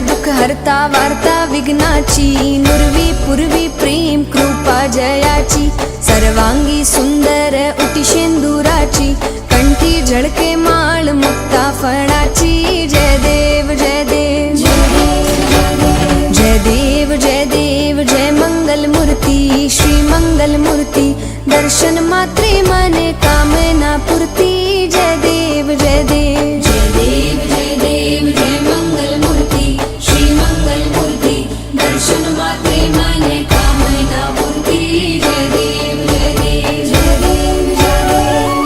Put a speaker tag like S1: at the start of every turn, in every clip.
S1: दुःख हरता वार्ता विघ्नाची, नुरवी पूर्वी प्रेम कृपा जयाची, सर्वांगी सुंदर उटी शेंदुराची, कंठी झळके माळ मुक्ता फळाची। जय देव जय देव जय देव जय देव जय मंगल मूर्ती, श्री मंगल मूर्ती, दर्शन मात्रे मने कामना पूर्ती। जय देव जय देव जय देव जय देव जय मंगल मूर्ती, श्री मंगल मूर्ती, दर्शन मात्रे मने कामना पूर्ती। जय देव जय देव जय देव जय देव।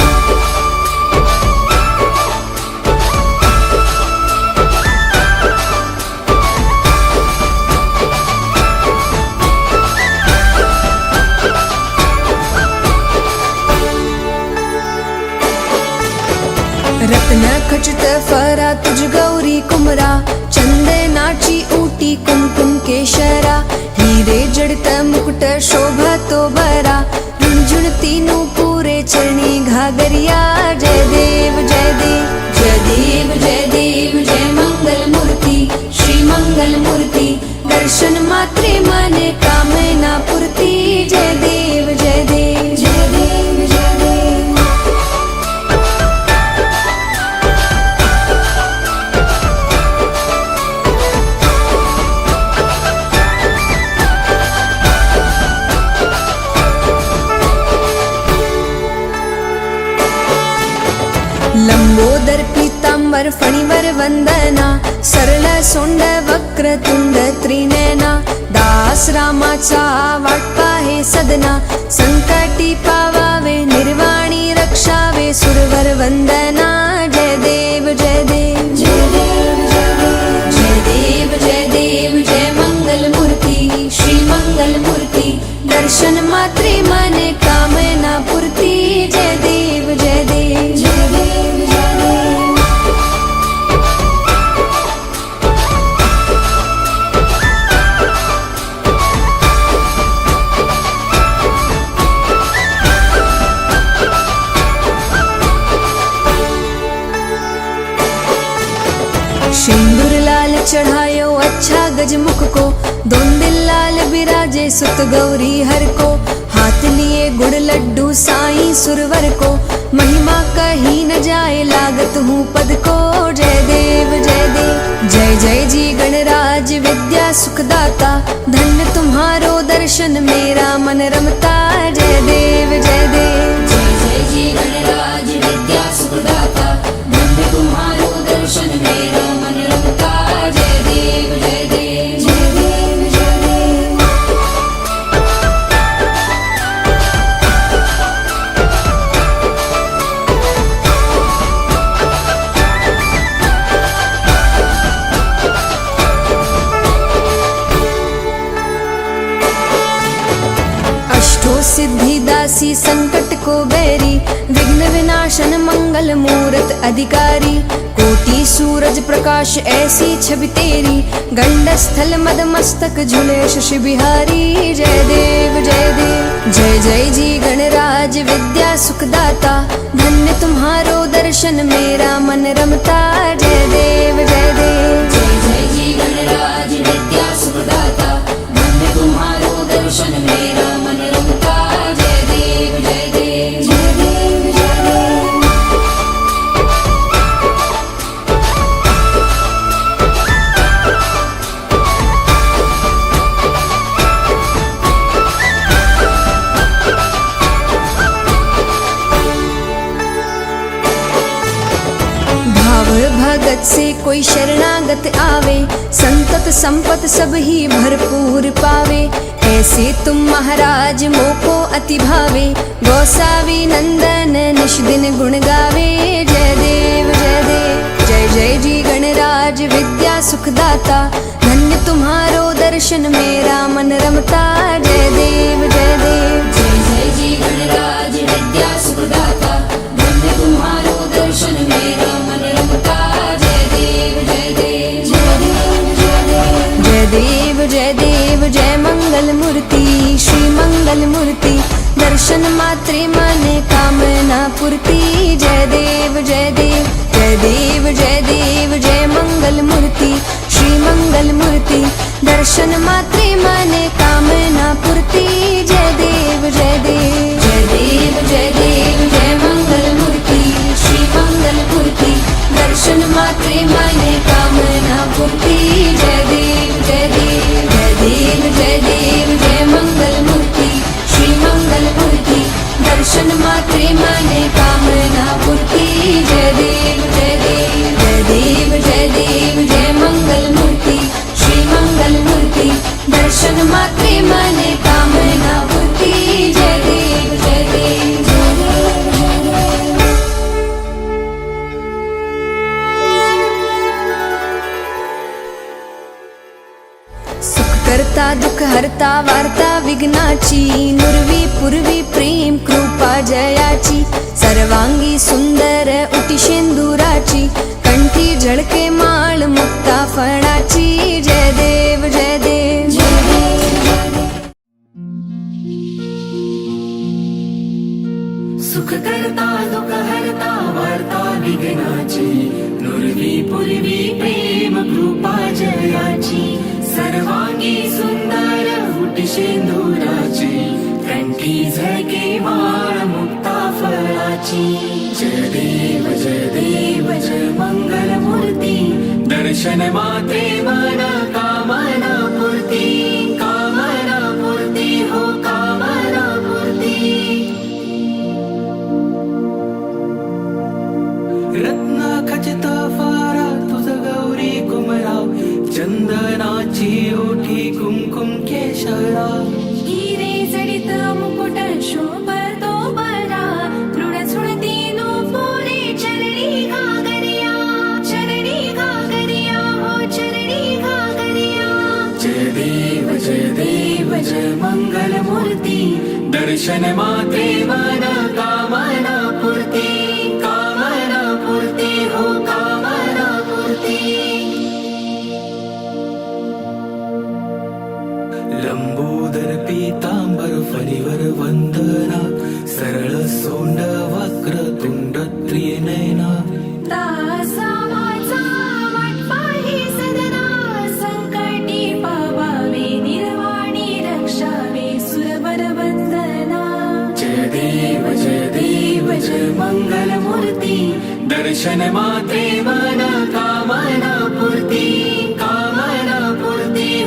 S1: रत्न खचित फरा तुझ गौरी कुमरा, चंदनाची ऊटी कुमकुम केशरा, हिरे जडित मुकुट शोभा तो बरा, झुणझुणती नूपुरे चरणी घागरिया। जय देव जय देव जय देव जय देव जय मंगल मूर्ती, श्री मंगल मूर्ती, दर्शन मात्रे मने कामना पूर्ती। जय देव जय देव जय देव जय देव। लंबोदर पीतांबर फणीवर वंदना, सरळ सोंड वक्रतुंड त्रिनयना, दास रामाचा वाटपा हे सदना, संकटी पावावे निर्वाणी रक्षावे सुरवर वंदना। जय देव जय देव जय देव जय देव जय देव जय मंगल मूर्ती, श्री मंगल मूर्ती, दर्शन मात्रे मने कामना पूर्ती। जय देव जय देव जय देव जय देव। सिंदूर लाल चढ़ायो अच्छा गजमुख को, दोन दिल लाल बिराजे सुत गौरी हर को, हाथ लिए गुड़ लड्डू साईं सुरवर को, महिमा कही न जाए लागत हूँ पद को। जय देव जय देव जय जय जी गणराज विद्या सुखदाता, धन्य तुम्हारो दर्शन मेरा मन रमता। जय देव जय देव जय जय जी गणराज विद्या सुखदाता, धन्य तुम्हारो दर्शन मेरा मन रमता। जय देव जय देव जय देव जय देव। अष्टो सिद्धि दासी संकट को बैरी, विघ्न विनाशन मंगल मूरत अधिकारी, कोटि सूरज प्रकाश ऐसी छवि तेरी, गंड स्थल मद मस्तक झूले शशि बिहारी। जय देव जय देव जय जय जी गणराज विद्या सुखदाता, धन्य तुम्हारो दर्शन मेरा मन रमता। जय देव जय देव जय जय जी गणराज विद्या सुखदाता, धन्य तुम्हारो दर्शन मेरा मन रमता। जय देव जय देव जय देव जय देव। भगत से कोई शरणागत आवे, संतत संपत सब ही भरपूर पावे, ऐसे तुम महाराज मोको अति भावे, गौसावी नंदन निश दिन गुण गावे। जय देव जय देव जय जय जी गणराज विद्या सुखदाता, धन्य तुम्हारो दर्शन मेरा मन रमता। जय देव जय देव जय जय जी गणराज विद्या सुखदाता, धन्य तुम्हारो दर्शन मेरा मन रमता। जय देव जय देव जय देव जय देव जय देव जय देव जय मंगल मूर्ति, श्री मंगल मूर्ति, दर्शन मात्रे माने कामना पूर्ति। जय देव जय देव जय देव जय देव जय मंगल मूर्ति, श्री श्रीमङ्गलमूर्ति दर्शन मात्रे माने कामना पूर्ति जय देव जय देव जय देव जय देव जय मंगलमूर्ति श्रीमङ्गलमूर्ति दर्शन मात्रे माने कामना पूर्ति जय देव जय देव जय देव जय देव जय मंगलमूर्ति श्रीमङ्गलमूर्ति दर्शन मात्रे माने कामना पूर्ति जय देव जय देव जय देव जय देव जय मंगलमूर्ति श्रीमङ्गलमूर्ति दर्शन मात्रे माने कामना पूर्ति जय देव जय देव जय देव। सुख करता दुःख हरता वार्ता विघ्नाची नुरवी पूर्वी प्रेम कृपा जयाची सर्वांगी सुंदर उटी शेंदुराची कंठी झळके माळ मुक्ता फळाची जय देव जय देव जय देव।
S2: सुख करता दुःख हरता वार्ता विघ्नाची नुरवी पूर्वी प्रेम कृपा जयाची सर्वांगी सुंदर उटी शेंदुराची कंठी झळके माळ मुक्ता फळाची जय देव जय मंगलमूर्ती दर्शन मात्रे मन कामना पूर्ती हो कामना पूर्ती। रत्न खचित फारा तुझ गौरी कुमराव चंदनाची ओठी कुंकुम केशराव
S3: हिरे जडित मुकुट शोभतो बरा मृड झुळती नूपुरे चरणी घागरिया हो चरणी घागरिया।
S2: जय देव जय मंगलमूर्ती दर्शन मात्रे मन कामना पूर्ती हो कामना पूर्ती। लंबोदर पीतांबर फणीवर वंदना सरळ सोंड वक्र तुंड त्रिनयना
S3: दासा माझा वाट पाही सदना संकटी पावावे निर्वाणी रक्षावे सुरवर वंदना।
S2: जय देव जय मंगलमूर्ती दर्शन मात्रे मन कामना पूर्ती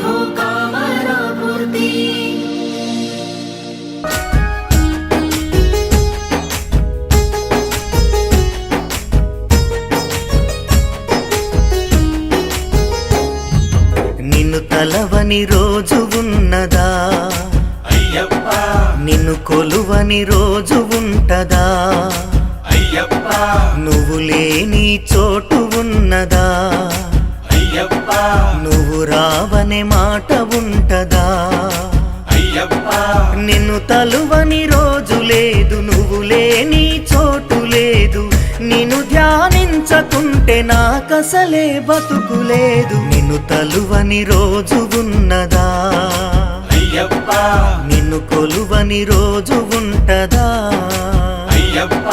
S2: हो कामना पूर्ती।
S4: నిన్ను తలవని రోజు ఉన్నదా
S2: అయ్యప్ప
S4: నిన్ను కొలువని రోజు ఉంటదా
S2: అయ్యప్ప
S4: నువ్వు లేని చోటు ఉన్నదా
S2: అయ్యప్ప
S4: నువ్వు రావనే మాట ఉంటదా
S2: అయ్యప్ప
S4: నిన్ను తలువని రోజు లేదు నువ్వు లేని చోటు లేదు నిన్ను ధ్యానించకుంటే నాకసలే బతుకులేదు నిన్ను తలువని రోజు ఉన్నదా
S2: అయ్యప్ప
S4: నిన్ను కొలువని రోజు ఉంటదా
S2: అయ్యప్ప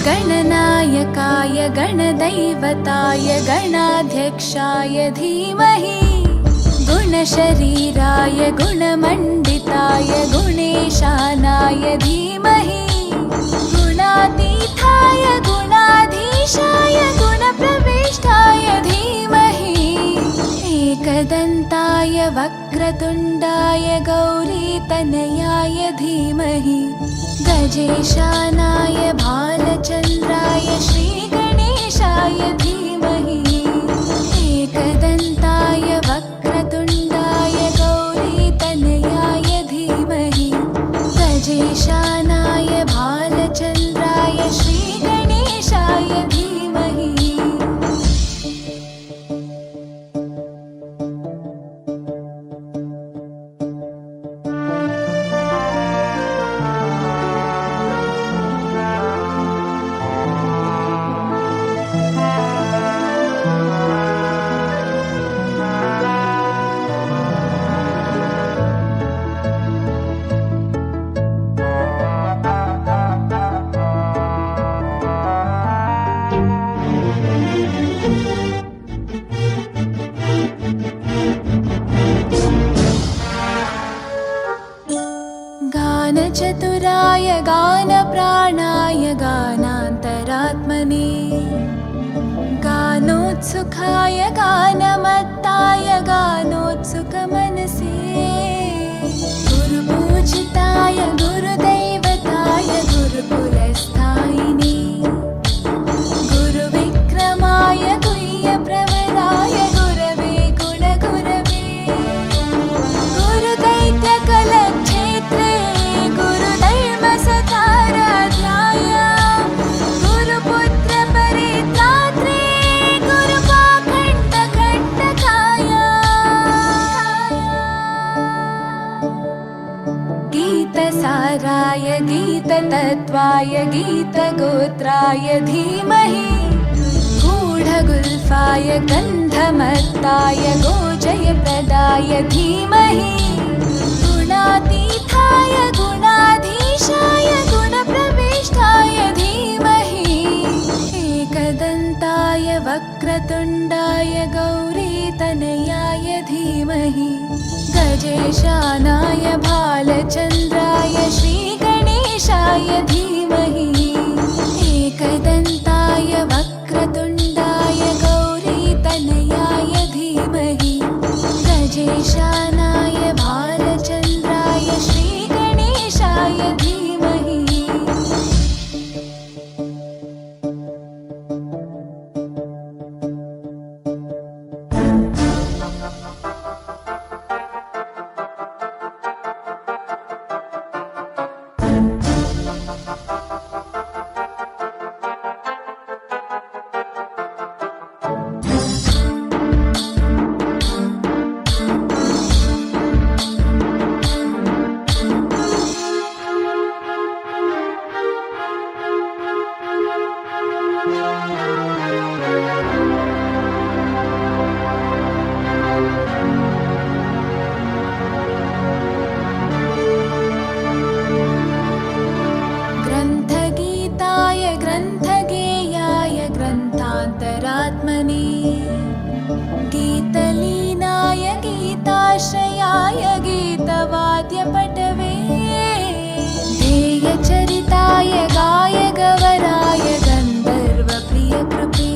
S3: गणनायकाय गणदैवताय गणाध्यक्षाय धीमहि गुणशरीराय गुणमण्डिताय गुणेशानाय धीमहि गुणातीताय गुणाधीशाय गुणप्रविष्टाय धीमहि एकदन्ताय वक्रतुण्डाय गौरीतनयाय धीमहि गजेशानाय भालचन्द्राय श्रीगणेशाय धीमहि एकदन्ताय वक्रतुण्डाय गौरीतनयाय धीमहि गजेशानाय भालचन्द्राय श्रीगणेशाय धीमहि। गानचतुराय गानप्राणाय गानान्तरात्मने गानोत्सुकाय गानमत्ताय गानोत्सुकमनसे गुरुपूजिताय गुरुदैवताय गुरुकुलस्थायिने गुरुविक्रमाय गुह्यप्रवराय गुरवे गुणगुरवे गुरुदैत्यकलक्षेत्रे गुरुधर्मसताराध्याय गुरुपुत्रपरित्रात्रे गुरुपाखण्डखण्डकाय गीतसाराय गीततत्त्वाय गीतगोत्राय धीमहि गूढगुल्फाय गन्धमत्ताय गोजयप्रदाय धीमहि गुणातीताय गुणाधीशाय गुणप्रविष्टाय धीमहि एकदन्ताय वक्रतुण्डाय गौरीतनयाय धीमहि गजेशानाय भालचन्द्राय श्रीगणेशाय धीमहि एकदन्ताय वक्रतुण्डाय गौरीतनयाय धीमहि गजेशानाय भालचन्द्राय श्रीगणेशाय धीमहि ग्रन्थगीताय ग्रन्थगेयाय ग्रन्थान्तरात्मने गीतलीनाय गीताश्रयाय गीतवाद्यपटवे ध्येयचरिताय गायगवराय गन्धर्वप्रियकृपे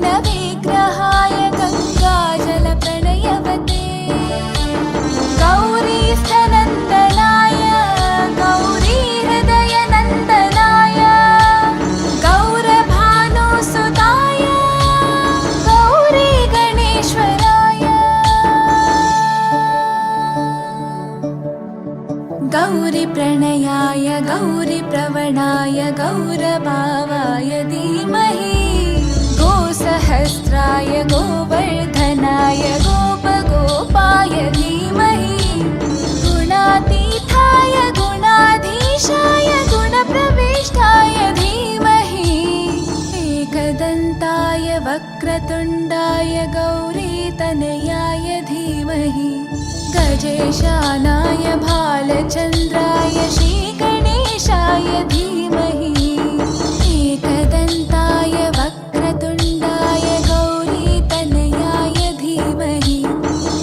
S3: गायकाधीनविग्रहाय गङ्गाजलप्रणयवते गौरीस्थनन्दनाय गौरीहृदयनन्दनाय गौरभानुसुताय गौरीगणेश्वराय गौरीप्रणयाय गौरीप्रवणाय गौरभावाय धीमहि गोसहस्राय गोवर्धनाय गोपगोपाय धीमहि गुणातीताय गुणाधीशाय गुणप्रविष्टाय धीमहि एकदन्ताय वक्रतुण्डाय गौरीतनयाय धीमहि गजेशानाय भालचन्द्राय श्रीगणेशाय धीमहि एकदन्ताय वक्रतुण्डाय गौरीतनयाय धीमहि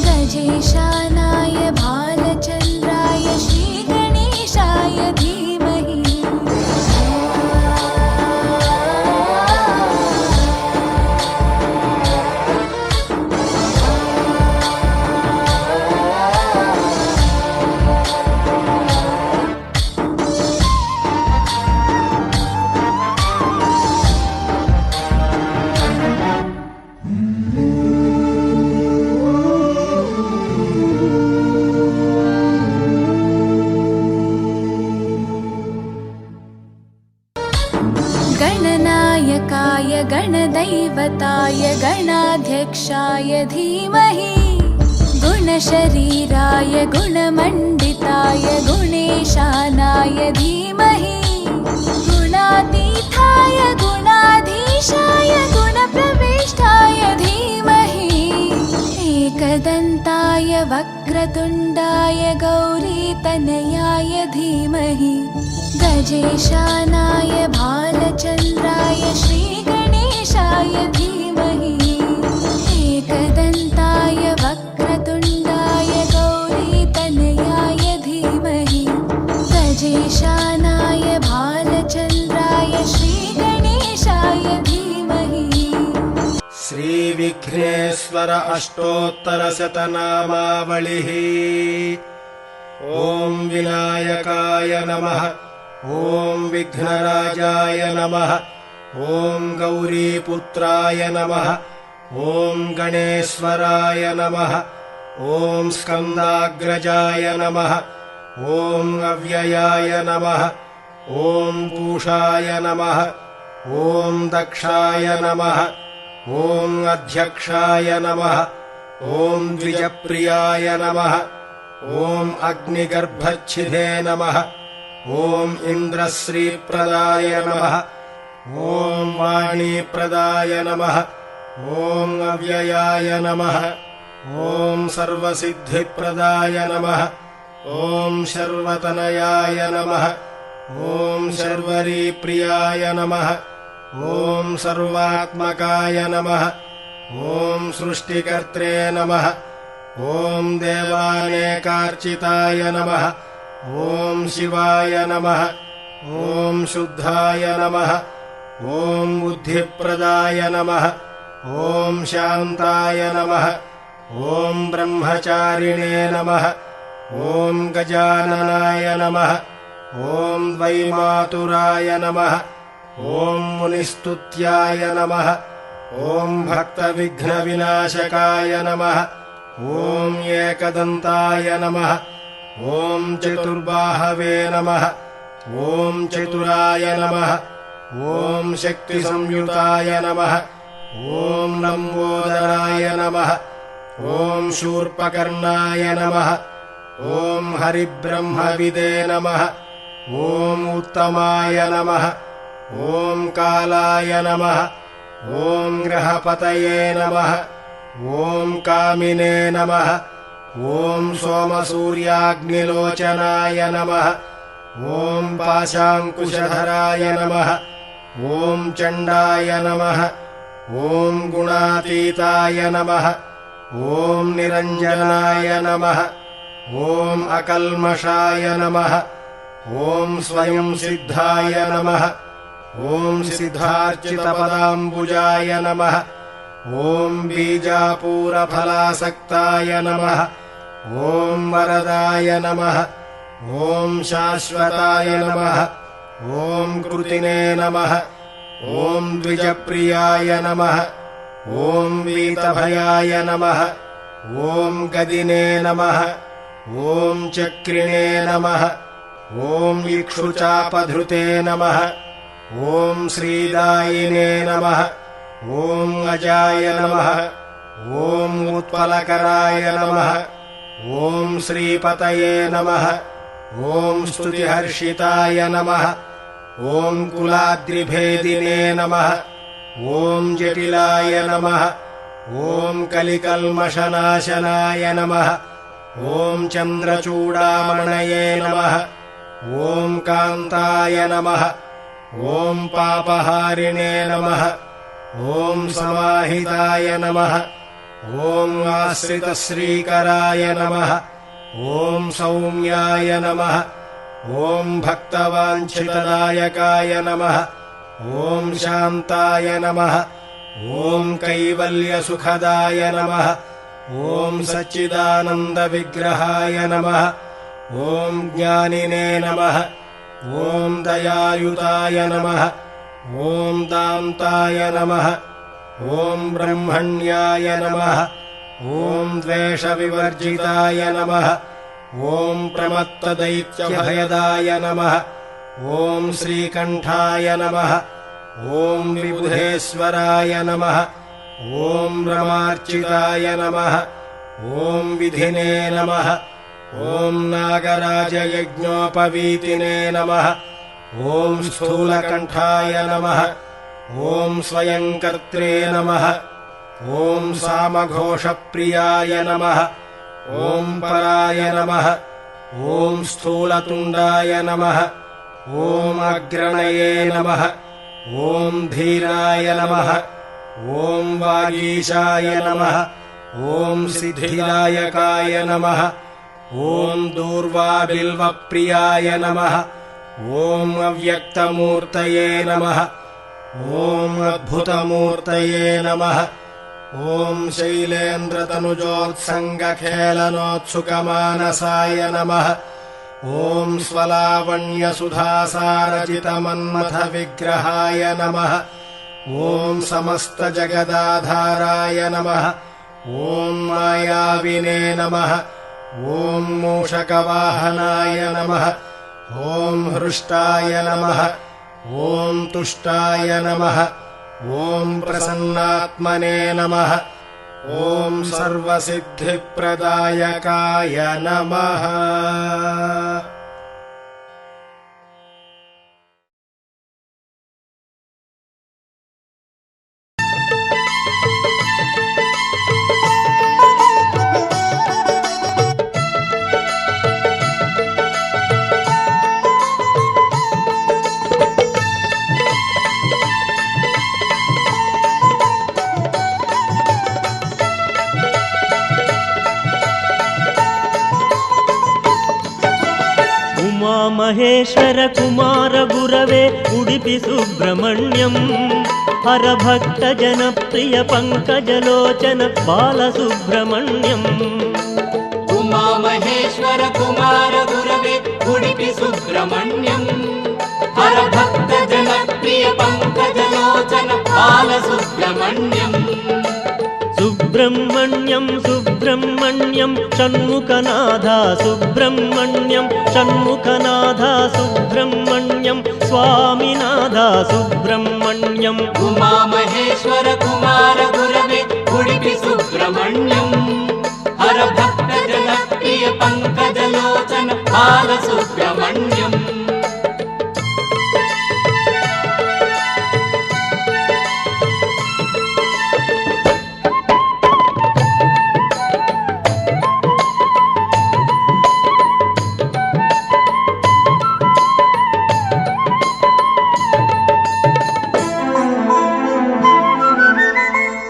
S3: गजेशानाय भालचन्द्राय श्रीगणेशाय धीमहि गणनायकाय गणदैवताय गणाध्यक्षाय धीमहि गुणशरीराय गुणमण्डिताय गुणेशानाय धीमहि गुणातीताय गुणाधीशाय गुणप्रविष्टाय धीमहि एकदन्ताय वक्रतुण्डाय गौरीतनयाय धीमहि गजेशानाय भालचन्द्राय श्रीगणेशाय धीमहि एकदन्ताय वक्रतुण्डाय गौरीतनयाय धीमहि गजेशानाय भालचन्द्राय श्रीगणेशाय धीमहि
S5: श्रीविघ्नेश्वर अष्टोत्तरशतनामावलिः। ॐ विनायकाय नमः। ॐ विघ्नराजाय नमः। ॐ गौरीपुत्राय नमः। ॐ गणेश्वराय नमः। ॐ स्कन्दाग्रजाय नमः। ॐ अव्ययाय नमः। ॐ पूषाय नमः। ॐ दक्षाय नमः। ॐ अध्यक्षाय नमः। ॐ द्विजप्रियाय नमः। ॐ अग्निगर्भच्छिदे नमः। ॐ इन्द्रश्रीप्रदाय नमः। ॐ वाणीप्रदाय नमः। ॐ अव्ययाय नमः। ॐ सर्वसिद्धिप्रदाय नमः। ॐ शर्वतनयाय नमः। ॐ शर्वरीप्रियाय नमः। ॐ सर्वात्मकाय नमः। ॐ सृष्टिकर्त्रे नमः। ॐ देवानेकार्चिताय नमः। ॐ शिवाय नमः। ॐ शुद्धाय नमः। ॐ बुद्धिप्रदाय नमः। ॐ शान्ताय नमः। ॐ ब्रह्मचारिणे नमः। ॐ गजाननाय नमः। ॐ द्वैमातुराय नमः। ॐ मुनिस्तुत्याय नमः। ॐ भक्तविघ्नविनाशकाय नमः। ॐ एकदन्ताय नमः। ॐ चतुर्बाहवे नमः। ॐ चतुराय नमः। ॐ शक्तिसंयुताय नमः। ॐ लम्बोदराय नमः। ॐ शूर्पकर्णाय नमः। ॐ हरिब्रह्मविदे नमः। ॐ उत्तमाय नमः। ॐ कालाय नमः। ॐ ग्रहपतये नमः। ॐ कामिने नमः। ॐ सोमसूर्याग्निलोचनाय नमः। ॐ पाशाङ्कुशधराय नमः। ॐ चण्डाय नमः। ॐ गुणातीताय नमः। ॐ निरञ्जनाय नमः। ॐ अकल्मषाय नमः। ॐ स्वयं सिद्धाय नमः। ॐ सिद्धार्चितपदाम्बुजाय नमः। ॐ बीजापूरफलासक्ताय नमः। ॐ वरदाय नमः। ॐ शाश्वताय नमः। ॐ कृतिने नमः। ॐ द्विजप्रियाय नमः। ॐ वीतभयाय नमः। ॐ गदिने नमः। ॐ चक्रिणे नमः। ॐ इक्षुचापधृते नमः। ॐ श्रीदायिने नमः। ॐ अजाय नमः। ॐ उत्पलकराय नमः। ॐ श्रीपतये नमः। ॐ स्तुतिहर्षिताय नमः। ॐ कुलाद्रिभेदिने नमः। ॐ जटिलाय नमः। ॐ कलिकल्मषनाशनाय नमः। ॐ चन्द्रचूडामणये नमः। ॐ कान्ताय नमः। ॐ पापहारिणे नमः। ॐ समाहिताय नमः। ॐ आश्रितश्रीकराय नमः। ॐ सौम्याय नमः। ॐ भक्तवाञ्छितदायकाय नमः। ॐ शान्ताय नमः। ॐ कैवल्यसुखदाय नमः। ॐ सच्चिदानन्दविग्रहाय नमः। ॐ ज्ञानिने नमः। ॐ दयायुताय नमः। ॐ दान्ताय नमः। ॐ ब्रह्मण्याय नमः। ॐ द्वेषविवर्जिताय नमः। ॐ प्रमत्तदैत्यभयदाय नमः। ॐ श्रीकण्ठाय नमः। ॐ विबुधेश्वराय नमः। ॐ रमार्चिताय नमः। ॐ विधिने नमः। ॐ नागराजयज्ञोपवीतिने नमः। ॐ स्थूलकण्ठाय नमः। ॐ स्वयंकर्त्रे नमः। ॐ सामघोषप्रियाय नमः। ॐ पराय नमः। ॐ स्थूलतुण्डाय नमः। ॐ अग्रणये नमः ॐ धीराय नमः ॐ वागीशाय नमः ॐ सिद्धिदायकाय नमः ॐ दूर्वाबिल्वप्रियाय नमः ॐ अव्यक्तमूर्तये नमः ॐ अद्भुतमूर्तये नमः ॐ शैलेन्द्रतनुजोत्सङ्गखेलनोत्सुकमानसाय नमः ॐ स्वलावण्यसुधासारजितमन्मथविग्रहाय नमः ॐ समस्तजगदाधाराय नमः ॐ मायाविने नमः ॐ मूषकवाहनाय नमः ॐ हृष्टाय नमः ॐ तुष्टाय नमः ॐ प्रसन्नात्मने नमः ॐ सर्वसिद्धिप्रदायकाय नमः।
S4: ಮಹೇಶ್ವರ ಕುಮಾರ ಗುರವೇ ಉಡುಪಿ ಸುಬ್ರಹ್ಮಣ್ಯಂ ಹರಭಕ್ತ ಜನಪ್ರಿಯ ಪಂಕಜಲೋಚನ ಬಾಲಸುಬ್ರಹ್ಮಣ್ಯಂ
S6: ಉಮಾ ಮಹೇಶ್ವರ ಕುಮಾರ ಗುರವೇ ಉಡುಪಿ ಸುಬ್ರಹ್ಮಣ್ಯಂ ಹರಭಕ್ತ ಜನಪ್ರಿಯ ಪಂಕಜಲೋಚನ ಬಾಲಸುಬ್ರಹ್ಮಣ್ಯಂ
S4: ಸುಬ್ರಹ್ಮಣ್ಯಂ ಸುಬ್ರಹ್ಮಣ್ಯಂ ಷಣ್ಮುಖನಾಥ ಸುಬ್ರಹ್ಮಣ್ಯಂ ಷಣ್ಮುಖನಾಥ ಸುಬ್ರಹ್ಮಣ್ಯಂ ಸ್ವಾಮಿನಾಥ ಸುಬ್ರಹ್ಮಣ್ಯಂ
S6: ಉಮಾ ಮಹೇಶ್ವರ ಕುಮಾರ ಗುರವೇ ಉಡುಪಿ ಸುಬ್ರಹ್ಮಣ್ಯಂ ಹರಭಕ್ತ ಜನಪ್ರಿಯ ಪಂಕಜಲೋಚನ ಬಾಲಸುಬ್ರಹ್ಮಣ್ಯಂ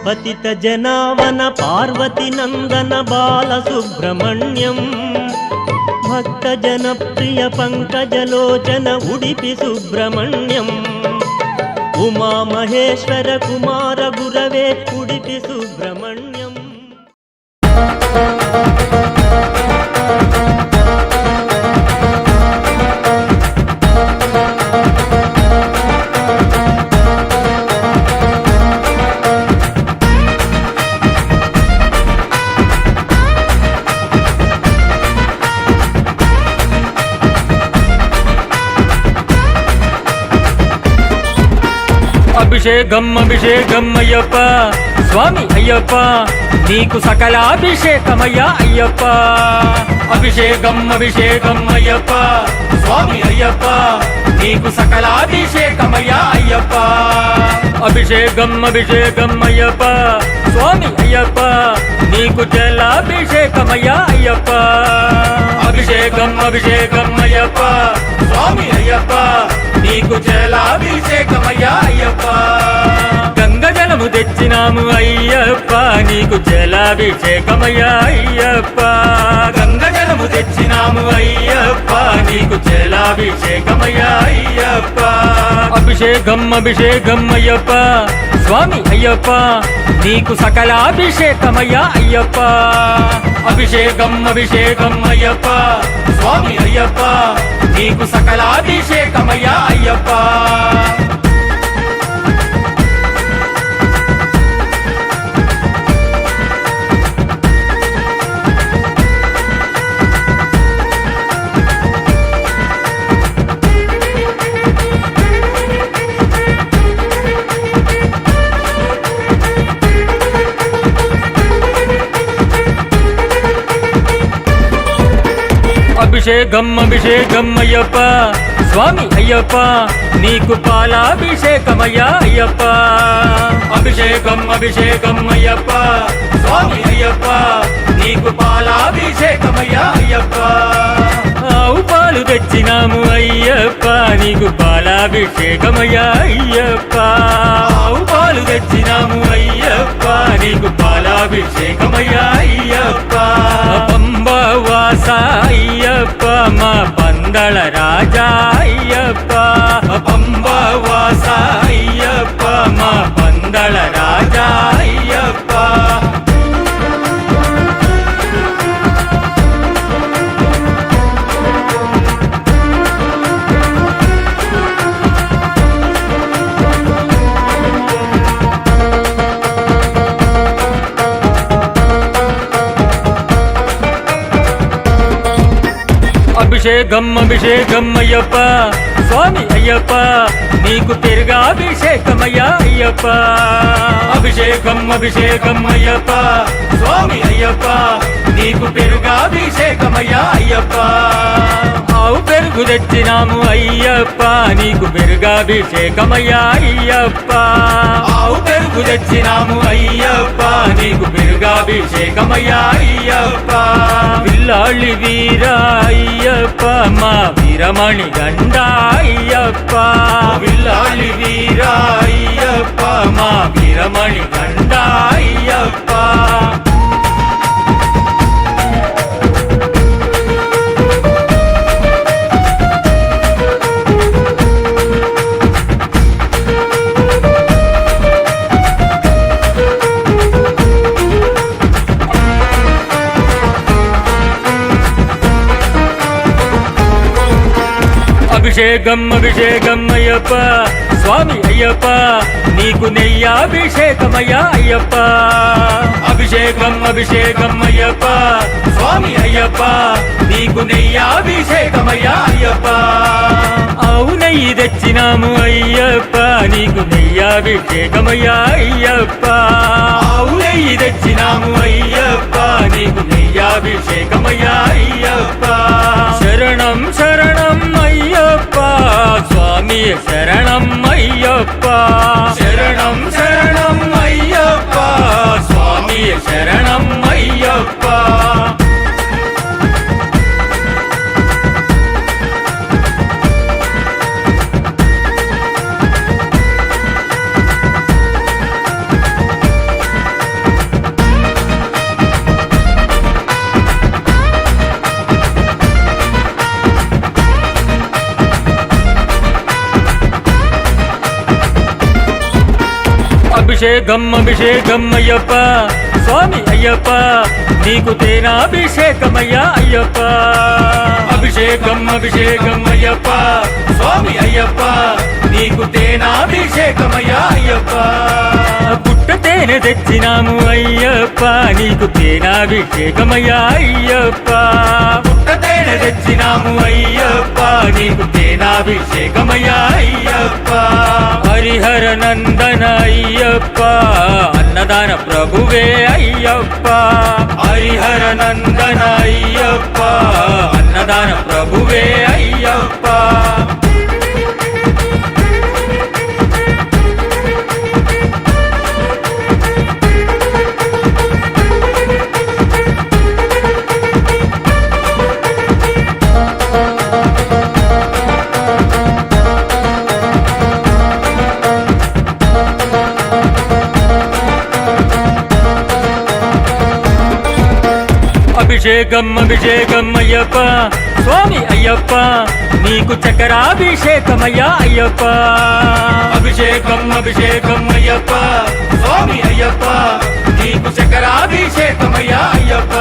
S4: ಪತಿತ ಜನಾವನ ಪಾರ್ವತಿ ನಂದನ ಬಾಲಸುಬ್ರಹ್ಮಣ್ಯಂ ಭಕ್ತ ಜನಪ್ರಿಯ ಪಂಕಜಲೋಚನ ಉಡುಪಿ ಸುಬ್ರಹ್ಮಣ್ಯಂ ಉಮಾ ಮಹೇಶ್ವರ ಕುಮಾರ ಗುರವೇ ಉಡುಪಿ ಸುಬ್ರಹ್ಮಣ್ಯಂ
S7: అభిషేకం అభిషేకం అయ్యప్ప స్వామి అయ్యప్ప నీకు సకలాభిషేకమయ్యా అయ్యప్ప అభిషేకం అభిషేకం అయ్యప్ప స్వామి అయ్యప్ప నీకు సకలాభిషేకమయ్యా అయ్యప్ప అభిషేకం అభిషేకం అయ్యప్ప స్వామి అయ్యప్ప నీకు జలాభిషేకమయ్యా అయ్యప్ప అభిషేకం అభిషేకం అయ్యప్ప స్వామి అయ్యప్ప నీకు జలాభిషేకమయ్యా అయ్యప్ప గంగ జలము తెచ్చినాము అయ్యప్ప నీకు జలాభిషేకమయ్యా అయ్యప్ప గంగ జలము తెచ్చినాము అయ్యప్ప నీకు జలాభిషేకమయ్యా అయ్యప్ప అభిషేకం అభిషేకం అయ్యప్ప స్వామి అయ్యప్ప నీకు సకలాభిషేకమయ్యా అయ్యప్ప అభిషేకం అభిషేకం అయ్యప్ప స్వామి అయ్యప్ప నీకు సకలాభిషేకమయ్యా అయ్యప్ప అభిషేకం అభిషేకం అయ్యప్ప స్వామి అయ్యప్ప నీకు పాలాభిషేకమయ్యా అయ్యప్ప అభిషేకం అభిషేకం అయ్యప్ప స్వామి అయ్యప్ప నీకు పాలాభిషేకమయ్యా అయ్యప్ప పాలు తెచ్చినాము అయ్యప్ప నీకు పాలాభిషేకమయ్యా అయ్యప్ప ఆవు పాలు తెచ్చినాము అయ్యప్ప నీకు పాలాభిషేకమయ్యా అయ్యప్ప పంబవాస అయ్యప్ప మా పందళ రాజా అయ్యప్ప పంబవాస అయ్యప్ప మా పందళ రాజా అయ్యప్ప అభిషేకం అభిషేకం అయ్యప్ప స్వామి అయ్యప్ప నీకు పెరుగాభిషేకమయ్యా అయ్యప్ప అభిషేకం అభిషేకం అయ్యప్ప స్వామి అయ్యప్ప నీకు పెరుగాభిషేకమయ్యా అయ్యప్ప ఆవు పెరుగు తెచ్చినాము అయ్యప్ప నీకు పెరుగాభిషేకమయ్యా అయ్యప్ప ఆవు పెరుగు తెచ్చినాము అయ్యప్ప నీకు పెరుగాభిషేకమయ్యా అయ్యప్ప పిల్లాళ్ళి వీరా అయ్యప్ప మా వీరమణి గండ అయ్యప్ప పిల్లాళ్ళి వీరా అయ్యప్ప మా వీరమణి గండ అయ్యప్ప అభిషేకం అభిషేకం అయ్యప్ప స్వామి అయ్యప్ప నీకు నెయ్యాభిషేకమయ్యా అయ్యప్ప అభిషేకం అభిషేకం అయ్యప్ప స్వామి అయ్యప్ప నీకు నెయ్యాభిషేకమయ్యా అయ్యప్ప ఆవు నెయ్యి తెచ్చినాము అయ్యప్ప నీకు నెయ్యాభిషేకమయ్యా అయ్యప్ప ఆవు నెయ్యి తెచ్చినాము అయ్యప్ప నీకు నెయ్యాభిషేకమయ్యా అయ్యప్ప శరణం శరణం అయ్యప్ప స్వామి శరణం అయ్యప్ప శరణం శరణం అయ్యప్ప స్వామి శరణం అయ్యప్ప అభిషేకం అభిషేకం అయ్యప్ప స్వామి అయ్యప్ప నీకు తేనాభిషేకమయ్యా అయ్యప్ప అభిషేకం అభిషేకం అయ్యప్ప స్వామి అయ్యప్ప నీకు తేనాభిషేకమయ్యా అయ్యప్ప పుట్ట తేనె తెచ్చినాము అయ్యప్ప నీకు తేనాభిషేకమయ్యా అయ్యప్ప పుట్ట తేనె తెచ్చినాము అయ్యప్ప నీకు తేనాభిషేకమయ్యా అయ్యప్ప హరిహర నందన అయ్యప్ప అన్నదాన ప్రభువే అయ్యప్ప హరిహర నందన అయ్యప్ప అన్నదాన ప్రభువే అయ్యప్ప అభిషేకం అభిషేకం అయ్యప్ప స్వామి అయ్యప్ప నీకు చక్రాభిషేకమయ్యా అయ్యప్ప అభిషేకం అభిషేకం అయ్యప్ప స్వామి అయ్యప్ప నీకు చక్రాభిషేకమయ్యా అయ్యప్ప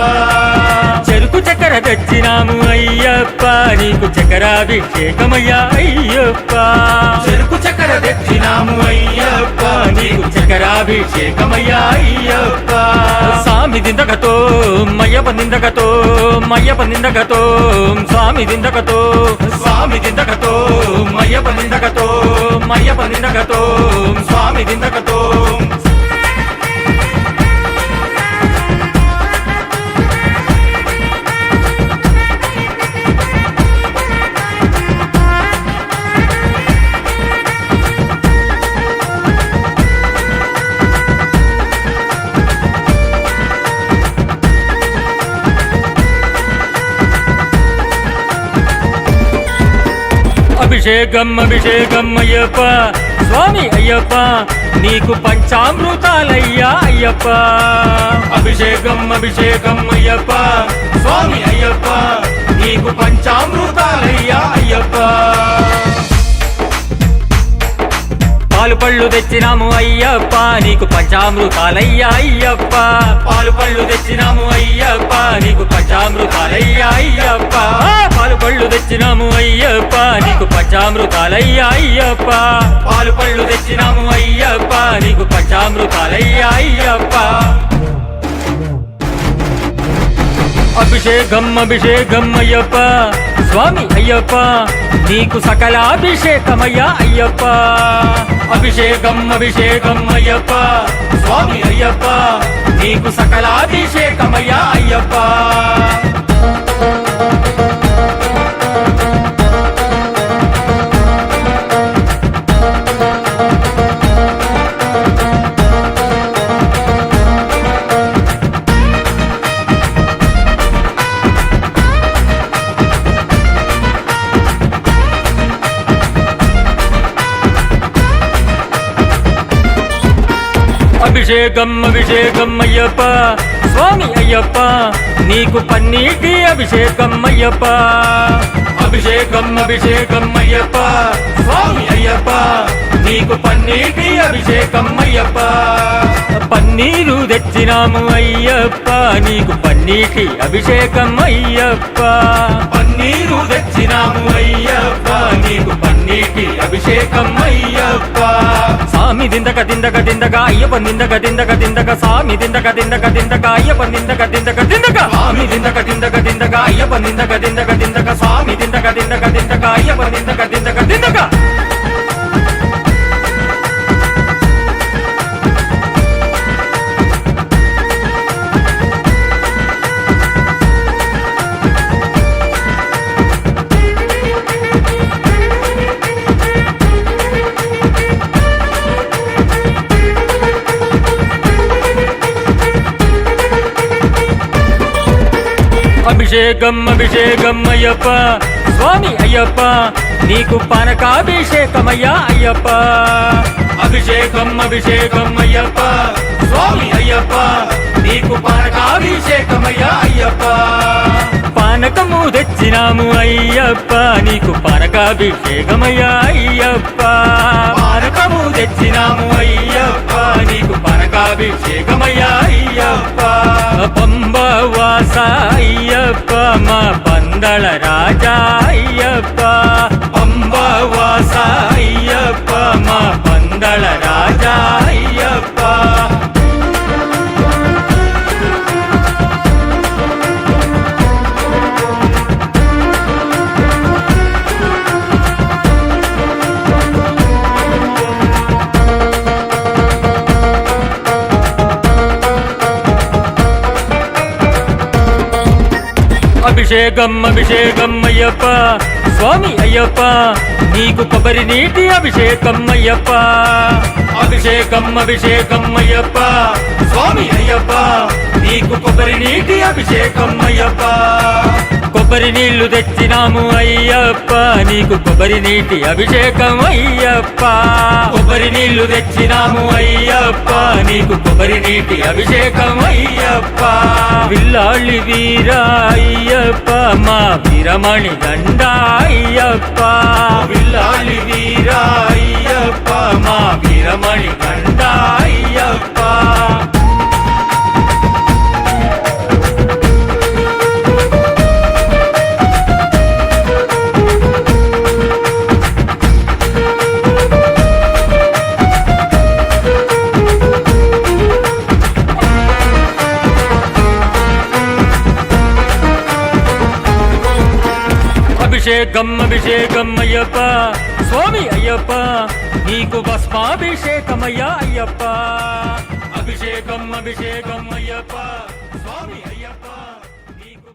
S7: చెరుకు చక్కెర తెచ్చినాము అయ్యప్ప నీకు చక్రాభిషేకమయ్యా అయ్యప్ప చెరుకు చక్కెర తెచ్చినాము అయ్యప్ప నీకు చక్రాభిషేకమయ్యా అయ్యప్ప స్వామి దిందకతో మయ్యప్ప నిందకతో మయ్యప్ప నిందకతో స్వామి దిందకతో స్వామి దిందకతో మయ్యప్ప నిందకతో మయ్యప్ప నిందకతో స్వామి దిందకతో అభిషేకం అభిషేకం అయ్యప్ప స్వామి అయ్యప్ప నీకు పంచామృతాలయ్యా అయ్యప్ప అభిషేకం అభిషేకం అయ్యప్ప స్వామి అయ్యప్ప నీకు పంచామృతాలయ్యా అయ్యప్ప పాలు పళ్ళు తెచ్చినాము అయ్యప్ప నీకు పంచామృతాలయ్యా అయ్యప్ప పాలు పళ్ళు తెచ్చినాము అయ్యప్ప నీకు పంచామృతాలయ్యా అయ్యప్ప పాలు పళ్ళు తెచ్చినాము అయ్యప్ప నీకు పంచామృతాలయ్యా అయ్యప్ప పాలు పళ్ళు తెచ్చినాము అయ్యప్ప నీకు పంచామృతాలయ్యా అయ్యప్ప అభిషేకం అభిషేకం అయ్యప్ప స్వామి అయ్యప్ప నీకు సకలాభిషేకమయ్యా అయ్యప్ప అభిషేకం అభిషేకం అయ్యప్ప స్వామి అయ్యప్ప నీకు సకలాభిషేకమయ్యా అయ్యప్ప అభిషేకం అభిషేకం అయ్యప్ప స్వామి అయ్యప్ప నీకు పన్నీటి అభిషేకం అయ్యప్ప అభిషేకం అభిషేకం అయ్యప్ప స్వామి అయ్యప్ప నీకు పన్నీటి అభిషేకం అయ్యప్ప పన్నీరు తెచ్చినాము అయ్యప్ప నీకు పన్నీటి అభిషేకం అయ్యప్ప పన్నీరు తెచ్చినాము అయ్యప్ప నీకు పన్నీటి అభిషేకం అయ్యప్ప సామి దిందక దిందక దిందక అయ్యప్ప దిందక దిందక దిందక సామి దిందక దిందక దిందక అయ్యప్ప దిందక దిందక దిందక స్వామి దిందక దిందక దిందక అయ్యప్ప దిందక దిందక దిందక స్వామి దిందక దిందక దిందక అయ్యప్ప దిందక దిందక దిందక అభిషేకం అభిషేకం అయ్యప్ప స్వామి అయ్యప్ప నీకు పానకాభిషేకమయ్యా అయ్యప్ప అభిషేకం అభిషేకం అయ్యప్ప స్వామి అయ్యప్ప నీకు పానకాభిషేకమయ్యా అయ్యప్ప పానకము తెచ్చినాము అయ్యప్ప నీకు పానకాభిషేకమయ్యా అయ్యప్ప పానకము తెచ్చినాము అయ్యప్ప నీకు పానకాభిషేకమయ్యా అయ్యప్ప పంబవాస అయ్యప్ప మా పందళ రాజా అయ్యప్ప పంబవాస అయ్యప్ప మా పందళ రాజా అయ్యప్ప అభిషేకం అభిషేకం అయ్యప్ప స్వామి అయ్యప్ప నీకు కొబ్బరి నీటి అభిషేకం అయ్యప్ప అభిషేకం అభిషేకం అయ్యప్ప స్వామి అయ్యప్ప నీకు కొబ్బరి నీటి అభిషేకం అయ్యప్ప కొబ్బరి నీళ్లు తెచ్చినాము అయ్యప్ప నీకు కొబ్బరి నీటి అభిషేకం అయ్యప్ప కొబ్బరి నీళ్లు తెచ్చినాము అయ్యప్ప నీకు కొబ్బరి నీటి అభిషేకం అయ్యప్ప విల్లాళి వీర అయ్యప్ప మా వీరమణి దండ అయ్యప్ప విల్లాళి వీర అయ్యప్ప మా వీరమణి దండ అయ్యప్ప అభిషేకం అభిషేకం అయ్యప్ప స్వామి అయ్యప్ప నీకు భస్మాభిషేకమయ్యా అయ్యప్ప అభిషేకం అభిషేకం అయ్యప్ప స్వామి అయ్యప్ప నీకు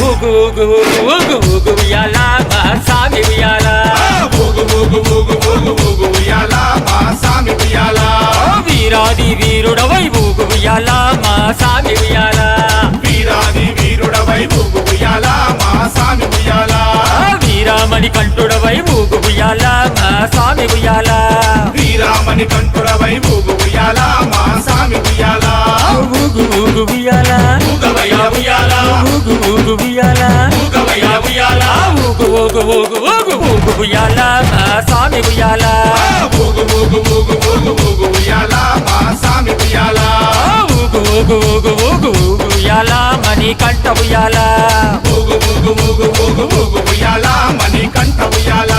S7: ఊగు ఊగు ఊగు ఊగు ఉయ్యాలా మా సామి ఉయ్యాలా
S5: ఊగు ఊగు ఊగు ఊగు ఊగు ఉయ్యాలా మా సామి ఉయ్యాల
S7: వీరాది వీరుడవై ఊగు ఉయ్యాల మా సామి ఉయ్యాల
S5: వీరాది వీరుడవై ఊగు ఉయ్యాల మా సామి ఉయ్యాల
S7: వీరామణి కంఠుడవై ఊగు ఉయ్యాల మా సామి ఉయ్యాల
S5: వీరామణి కంఠుడవై ఊగు ఉయ్యాల మా సామి ఉయ్యాల
S7: ఊగు ఊగు ఉయ్యాల
S5: ఊగవయ్య ఉయ్యాల
S7: ఊగు ఊగు ఉయ్యాల
S5: ఊగవయ్య ఉయ్యాల
S7: ఊగు ఊగు ఊగు ఊగు ఊగు ఉయ్యాల మా సామి ఉయ్యాల
S5: ఊగు ఊగు ఊగు ఊగు ఊగు ఉయ్యాల మా సామి ఉయ్యాల
S7: ఊగు ఊగు ఊగు ఊగు ఊగు ఉయ్యాల మణి కంఠ ఉయ్యాల
S5: ఊగు ఊగు ఊగు ఊగు ఊగు ఉయ్యాల మణి కంఠ ఉయ్యాల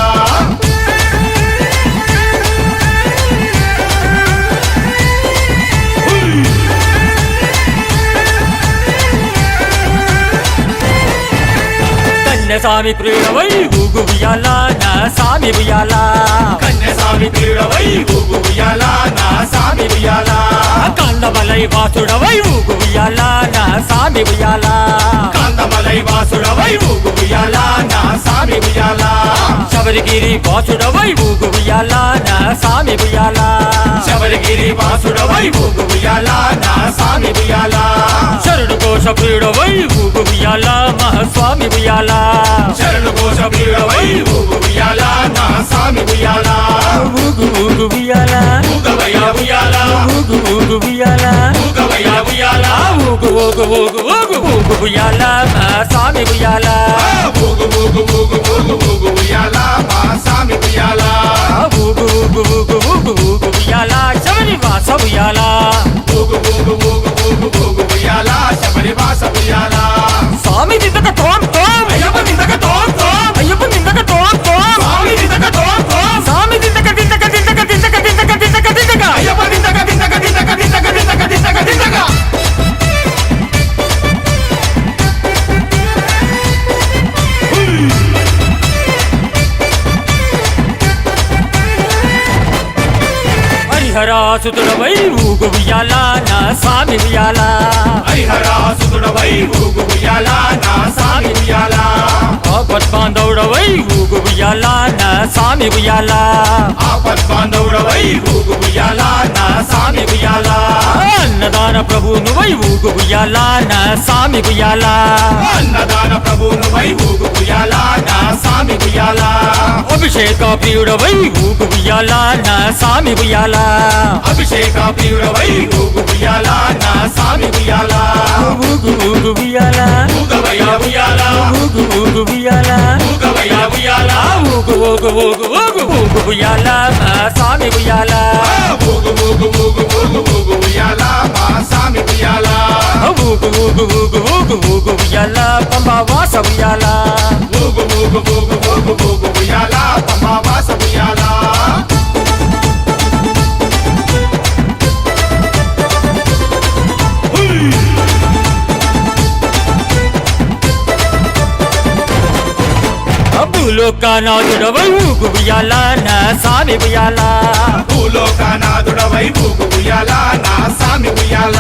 S7: కన్యస్వామి ప్రియుడవై ఊగు ఉయ్యాల నా సామి ఉయ్యాల
S5: కన్యస్వామి ప్రియుడవై ఊగు ఉయ్యాల నా సామి ఉయ్యాల
S7: కందమలై వాసుడవై ఊగు ఉయ్యాల నా సామి ఉయ్యాల
S5: కాంతమలై వాసుడవై ఊగు ఉయ్యాల నా సామి ఉయ్యాల
S7: శబరిగిరి వాసుడవై ఊగు ఉయ్యాల నా సామి ఉయ్యాల
S5: శబరిగిరి వాసుడవై ఊగు ఉయ్యాల నా సామి ఉయ్యాల
S7: శరణు కోశ ప్రియుడవై ఊగు ఉయ్యాల మహాస్వామి ఉయ్యాల
S5: శరణు కోశ ప్రియుడవై ఊగు ఉయ్యాల నా సామి ఉయ్యాల
S7: ఊగు ఊగు ఉయ్యాల
S5: ఊగవయ్య ఉయ్యాల
S7: ఊగు ఊగు ఉయ్యాల
S5: ఊగవయ్య ఉయ్యాల
S7: ఊగు ఊగు ఊగు ఊగు ఊగు ఉయ్యాల మహాస్వామి ఉయ్యాల
S5: ఊగు ఊగు ఊగు ఊగు ఊగు ఉయ్యాల మా సామి ఉయ్యాల
S7: ఊగు ఊగు ఊగు ఊగు ఊగు ఉయ్యాల శబరి వాస ఉయ్యాల
S5: ఊగు ఊగు ఊగు ఊగు ఊగు ఉయ్యాల శబరి వాస ఉయ్యాల
S7: స్వామి దిద్దక తోం తోం
S5: అయ్యప్ప నిందక తోం తోం
S7: అయ్యప్ప దిద్దక తోం తోం
S5: స్వామి నిందక తోం తోం
S7: స్వామి దిద్దక దిద్దక దిద్దక దిద్దక దిద్దక దిద్దక దిద్దక
S5: అయ్యప్ప నిందక దిందక దిందక దిందక దిందక దిందక దిందక
S7: హరిహరాసుతుడవై ఊగు ఉయ్యాల నా స్వామి ఉయ్యాల
S5: హరిహరాసుతుడవై ఊగు ఉయ్యాల నా సామి ఉయ్యాల
S7: ఆపద్బాంధవుడవై ఊగు ఉయ్యాల నా స్వామి ఉయ్యాల
S5: ఆపద్బాంధవుడవై ఊగు ఉయ్యాల నా సామి ఉయ్యాల
S7: అన్నదాన ప్రభువునువై ఊగు ఉయ్యాల నా స్వామి ఉయ్యాల
S5: అన్నదాన ప్రభువునువై ఊగు ఉయ్యాల నా సామి ఉయ్యాల
S7: అభిషేక ప్రియుడవై ఊగు ఉయ్యాల నా స్వామి ఉయ్యాల
S5: అభిషేక ప్రియుడవై ఊగు ఉయ్యాల నా సామి ఉయ్యాల
S7: ఊగు ఊగు ఉయ్యాల
S5: ఊగవయ్య ఉయ్యాల
S7: ఊగు ఊగు ఉయ్యాల
S5: ఊగవయ్య ఉయ్యాల
S7: ఊగు ఊగు ఊగు ఊగు ఊగు ఉయ్యాల నా స్వామి ఉయ్యాల
S5: ఊగు ఊగు ఊగు ఊగు ఊగు ఉయ్యాల మా సామి ఉయ్యాల
S7: ఊగు ఊగు ఊగు ఊగు ఊగు ఉయ్యాల పంబా వాస ఉయ్యాల
S5: ఊగు ఊగు ఊగు ఊగు ఊగు ఉయ్యాల పంబా వాస ఉయ్యాల
S7: భూలోకనాథుడవై ఊగు ఉయ్యాల నా స్వామి ఉయ్యాల
S5: భూలోకనాథుడవై ఊగు ఉయ్యాల నా సామి ఉయ్యాల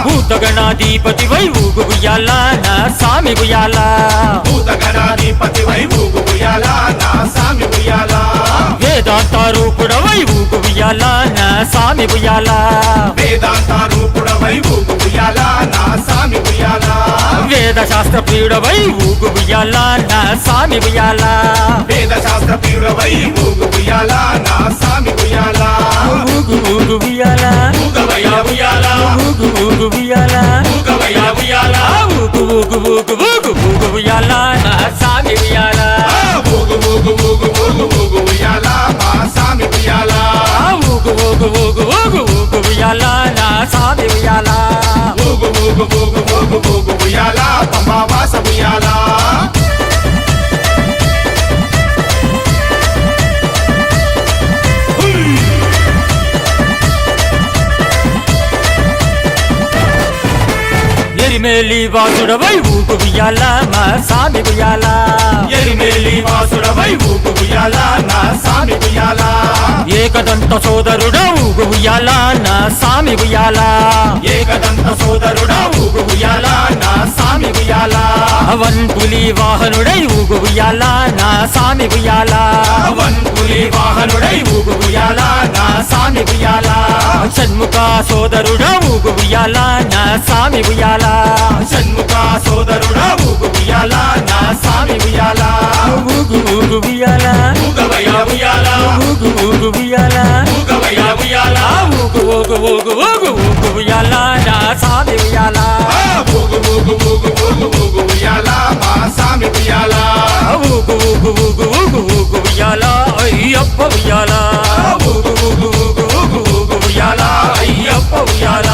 S7: భూతగణాధిపతివై ఊగు ఉయ్యాల నా స్వామి ఉయ్యాల
S5: భూతగణాధిపతివై ఊగు ఉయ్యాల నా సామి ఉయ్యాల
S7: వేదాంత రూపుడవై ఊగు ఉయ్యాల నా స్వామి ఉయ్యాల
S5: వేదాంత రూపుడవై ఊగు ఉయ్యాల నా సామి ఉయ్యాల
S7: వేద శాస్త్ర ప్రియుడవై ఊగు ఉయ్యాల నా స్వామి ఉయ్యాల
S5: వేద శాస్త్ర ప్రియుడవై ఊగు ఉయ్యాల నా సామి ఉయ్యాల
S7: ఊగు ఊగు ఉయ్యాల
S5: ఊగవయ్య ఉయ్యాల
S7: ఊగు ఊగు ఉయ్యాల
S5: ఊగవయ్య ఉయ్యాల
S7: ఊగు ఊగు ఊగు ఊగు ఊగు ఉయ్యాల నా స్వామి ఉయ్యాల
S5: ఊగు ఊగు ఊగు ఊగు ఊగు ఉయ్యాల మా సామి ఉయ్యాల
S7: ఊగు ఊగు ఊగు ఊగు ఊగు ఉయ్యాల నా స్వామి ఉయ్యాల
S5: ఊగు ఊగు ఊగు ఊగు ఊగు ఉయ్యాల పంబా వాస ఉయ్యాల
S7: ఎరిమేలి వాసుడవై ఊగు ఉయ్యాల మా స్వామి ఉయ్యాల
S5: ఎరిమేలి వాసుడవై ఊగు ఉయ్యాల నా సామి ఉయ్యాల
S7: ఏకదంత సోదరుడ ఊగు ఉయ్యాల నా స్వామి ఉయ్యాల
S5: ఏకదంత సోదరుడా ఊగు ఉయ్యాల నా సామి ఉయ్యాల
S7: అవన్ పులి వాహనుడై ఊగు ఊగు ఉయ్యాల నా సామి ఉయ్యాల
S5: వన్పులి వాహనుడై ఊగు ఉయ్యాల నా సామి ఉయ్యాల
S7: షణ్ముఖ సోదరుడా ఊగు ఉయ్యాల నా సామి ఉయ్యాల
S5: షణ్ముఖ సోదరుడా ఊగు ఉయ్యాల నా సామి ఉయ్యాల
S7: ఊగు ఊగు ఉయ్యాల
S5: ఊగవయ్య ఉయ్యాల
S7: ఊగు ఊగు ఉయ్యాల
S5: ఊగవయ్య ఉయ్యాల
S7: ఊగు ఊగు ఊగు ఊగు ఊగు ఉయ్యాల నా సామి ఉయ్యాల
S5: ఊగు ఊగు ఊగు ఊగు ఊగు ఉయ్యాల మా సామి ఉయ్యాల
S7: ఊగు ఊగు ఊగు ఊగు ఊగు ఉయ్యాల అయ్యప్ప ఉయ్యాల
S5: ఊగు ఊగు ఊగు ఊగు ఊగు ఉయ్యాల అయ్యప్ప ఉయ్యాల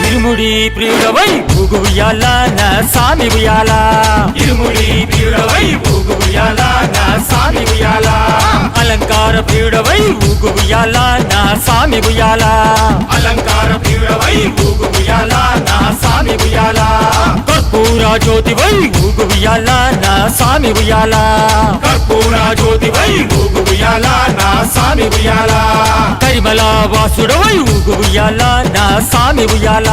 S7: ఇరుముడి ప్రియుడవై ఊగు ఉయ్యాల నా సామి ఉయ్యాల
S5: ఇరుముడి ప్రియుడవై ఊగు ఉయ్యాల నా సామి ఉయ్యాల
S7: అలంకార ప్రియుడవై ఊగు ఉయ్యాల నా సామి ఉయ్యాల
S5: అలంకార ప్రియుడవై ఊగు ఉయ్యాల నా సామి ఉయ్యాల
S7: కర్పూర జ్యోతివై ఊగు ఉయ్యాల నా సామి ఉయ్యాల
S5: కర్పూర జ్యోతివై ఊగు ఉయ్యాల నా సామి ఉయ్యాల
S7: కరిమల వాసుడవై ఊగు ఉయ్యాల నా సామి ఉయ్యాల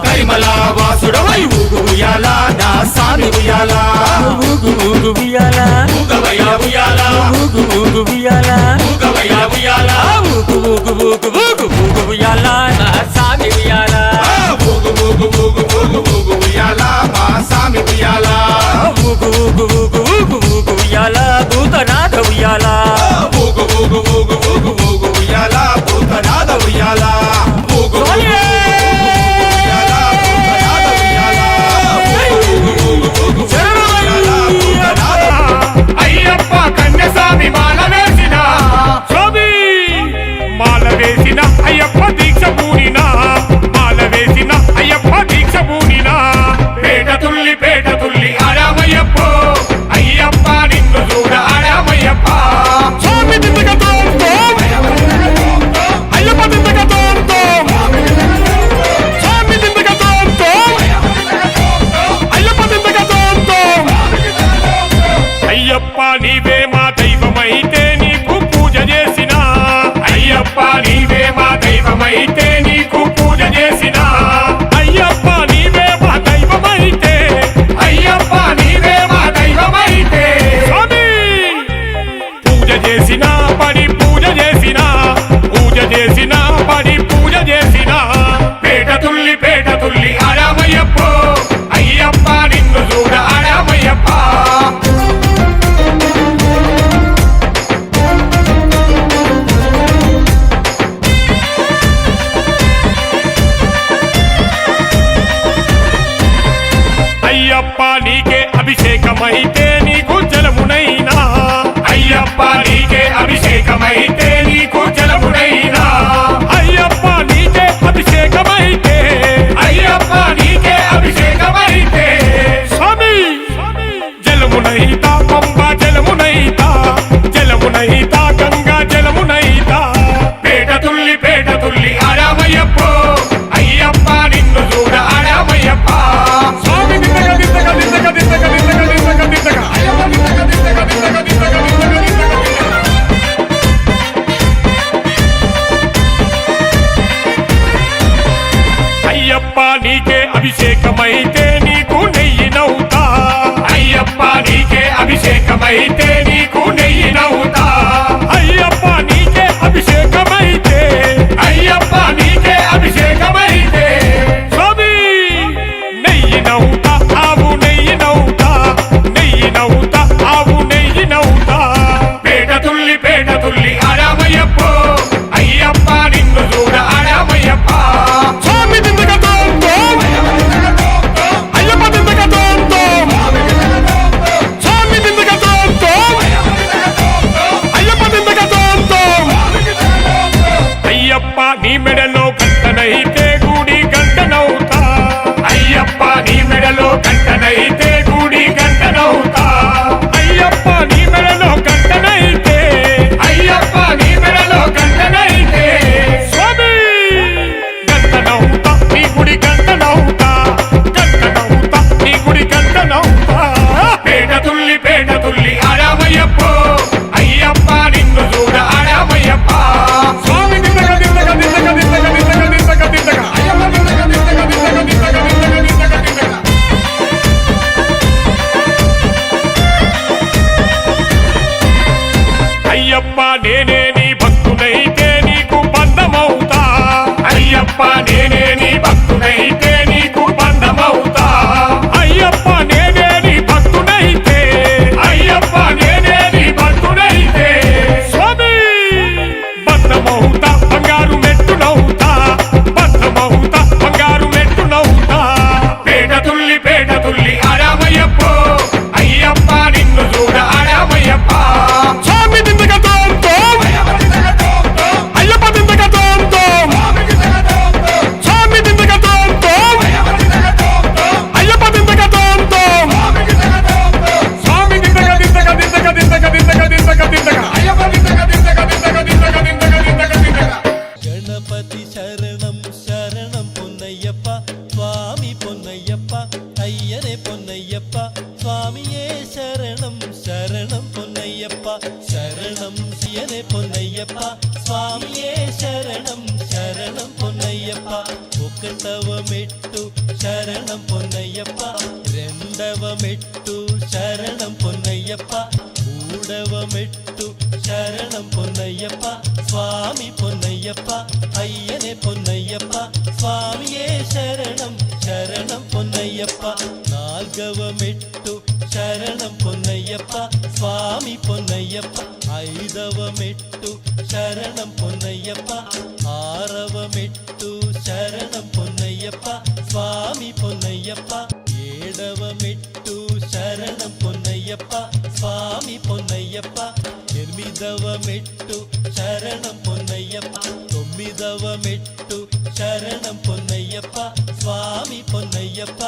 S5: కరిమల వాసుడవై ఊగు ఉయ్యాల నా సామి ఉయ్యాల
S7: ఊగు ఊగు ఉయ్యాల
S5: ఊగవయ్య ఉయ్యాల
S7: ఊగు ఊగు ఉయ్యాల
S5: ఊగవయ్య ఉయ్యాల
S7: ఊగు ఊగు ఊగు ఊగు ఊగు ఉయ్యాల నా సామి ఉయ్యాల
S5: ఊగు ఊగు ఊగు ఊగు ఊగు ఉయ్యాల మా సామి ఉయ్యాల
S7: ఊగు ఊగు ఊగు ఊగు ఊగు ఉయ్యాల భూతనాథ ఉయ్యాల
S5: ఊగు ఊగు ఊగు ఊగు ఊగు ఉయ్యాల భూతనాథ ఉయ్యాల ఊగు ఉయ్యాల భూతనాథ ఉయ్యాల ఊగు ఊగు ఊగు ఉయ్యాల భూతనాథ
S8: అయ్యప్ప కన్యస్వామి మాల వేసిన స్వామి మాల వేసిన అయ్యప్ప దీక్ష పూనిన మాల వేసిన అయ్యప్ప దీక్ష పూనిన పేట తుల్లి ఆడామయ్యప్ప అయ్యప్ప నిన్ను చూడ ఆడామయ్యప్ప స్వామి దిద్దక తోం అయ్యప్ప దిద్దక తోం స్వామి దిద్దక తోం అయ్యప్ప దిద్దక తోం అయ్యప్ప నీవే మా దైవమైతే నీకు పూజ చేసిన అయ్యప్ప నీవే మా దైవమైతే నీకు పూజ చేసిన అయ్యప్ప నీవే మా దైవమైతే అయ్యప్ప నీవే మా దైవమైతే స్వామి పూజ చేసిన పడి పూజ చేసిన పూజ చేసిన పడి పూజ చేసిన పేట తుల్లి ఆడామయ్యప్ప అయ్యప్ప నిన్ను చూడ ఆడామయ్యప్ప అయ్యప్ప నీకే అభిషేకమైతే నీకు జలమునైనా అయ్యప్ప నీకే అభిషేకమైతే నీకు జలమునైనా అయ్యప్ప నీకే అభిషేకమైతే అయ్యప్ప నీకే అభిషేకమైతే స్వామి జలమునైతా పంబ జలమునైతా జలమునైతా గంగా జలమునైతా పేట తుల్లి ఆడామయ్యప్ప అయ్యప్ప నిన్ను చూడ ఆడామయ్యప్ప స్వామి దిద్దక దిద్దక దిద్దక దిద్దక దిద్దక దిద్దక దిద్దక అయ్యప్ప దిద్దక దిద్దక దిద్దక దిద్దక దిద్దక దిద్దక అయ్యప్ప నీకే అభిషేకమైతే నీకు నెయ్యి నవ్వుతా అయ్యప్ప నీకే అభిషేకమైతే నీకు నెయ్యి నవ్వుతా అయ్యప్ప నీకే అభిషేకమైతే అయ్యప్ప నీకే అభిషేకమైతే స్వామి నెయ్యి నవ్వుతా ఆవు నెయ్యి నవ్వుతా నెయ్యి నవ్వుతా ఆవు నెయ్యి నవ్వుతా పేట తుల్లి ఆడామయ్యప్ప అయ్యప్ప నిన్ను చూడ ఆడామయ్యప్ప స్వామి దిద్దక తోం అయ్యప్ప దిద్దక తోం స్వామి దిద్దక తోం అయ్యప్ప దిద్దక తోం అయ్యప్ప నీ మెడలో గంటనైతే గుడి గంటనవుతా అయ్యప్ప నీ మెడలో గంటనైతే గుడి గంటనవుతా అయ్యప్ప నీ మెడలో గంటనైతే అయ్యప్ప నీ మెడలో గంటనైతే స్వామి గంటనవుతా నీ గుడి గంటనవుతా గంటనవుతా నీ గుడి గంటనవుతా పేట తుల్లి ఆడామయ్యప్ప అయ్యప్ప నిన్ను చూడ నేనే నీ భక్తునైతే నీకు బంధమవుతా అయ్యప్ప నేనే నీ భక్తునైతే నీకు బంధమవుతా అయ్యప్ప నేనే నీ భక్తునైతే అయ్యప్ప నేనే నీ భక్తునైతే స్వామి బంధమవుతా బంగారు మెట్టునవుతా బంధమవుతా బంగారు మెట్టునవుతా పేట తుల్లి ఆడామయ్యప్పో అయ్యప్ప నిన్ను చూడ ఆడామయ్యప్ప స్వామి నిందక తోంతో అయ్యప్ప నిందక తోంతో స్వామి నిందక తోంతో అయ్యప్ప నిందక తోంతో స్వామి నిందక దిందక దిందక దిందక దిందక దిందక దిందక అయ్యప్ప నిందక దిందక దిందక దిందక దిందక దిందక దిందక
S9: గణపతి శరణం శరణం పొన్నయ్యప్ప స్వామి పొన్నయ్యప్ప అయ్యనే పొన్నయ్యప్ప స్వామియే శరణం శరణం పొన్నయ్యప్ప శరణం శియనే పొన్నయ్యప్ప స్వామియే శరణం శరణం పొన్నయ్యప్ప ఒకటవ మెట్టు శరణం పొన్నయ్యప్ప రెండవ మెట్టు శరణం పొన్నయ్యప్ప మూడవ మెట్టు శరణం పొన్నయ్యప్ప స్వామి పొన్నయ్యప్ప అయ్యనే పొన్నయ్యప్ప స్వామియే శరణం శరణం పొన్నయ్యప్ప నాల్గవ మెట్టు శరణం పొన్నయ్యప్ప స్వామి పొన్నయ్యప్ప ఐదవ మెట్టు శరణం పొన్నయ్యప్ప ఆరవ మెట్టు శరణం పొన్నయ్యప్ప స్వామి పొన్నయ్యప్ప ఏడవ మెట్టు శరణం పొన్నయ్యప్ప స్వామి పొన్నయ్యప్ప ఎనిమిదవ మెట్టు శరణం పొన్నయ్యప్ప తొమ్మిదవ మెట్టు శరణం పొన్నయ్యప్ప స్వామి పొన్నయ్యప్ప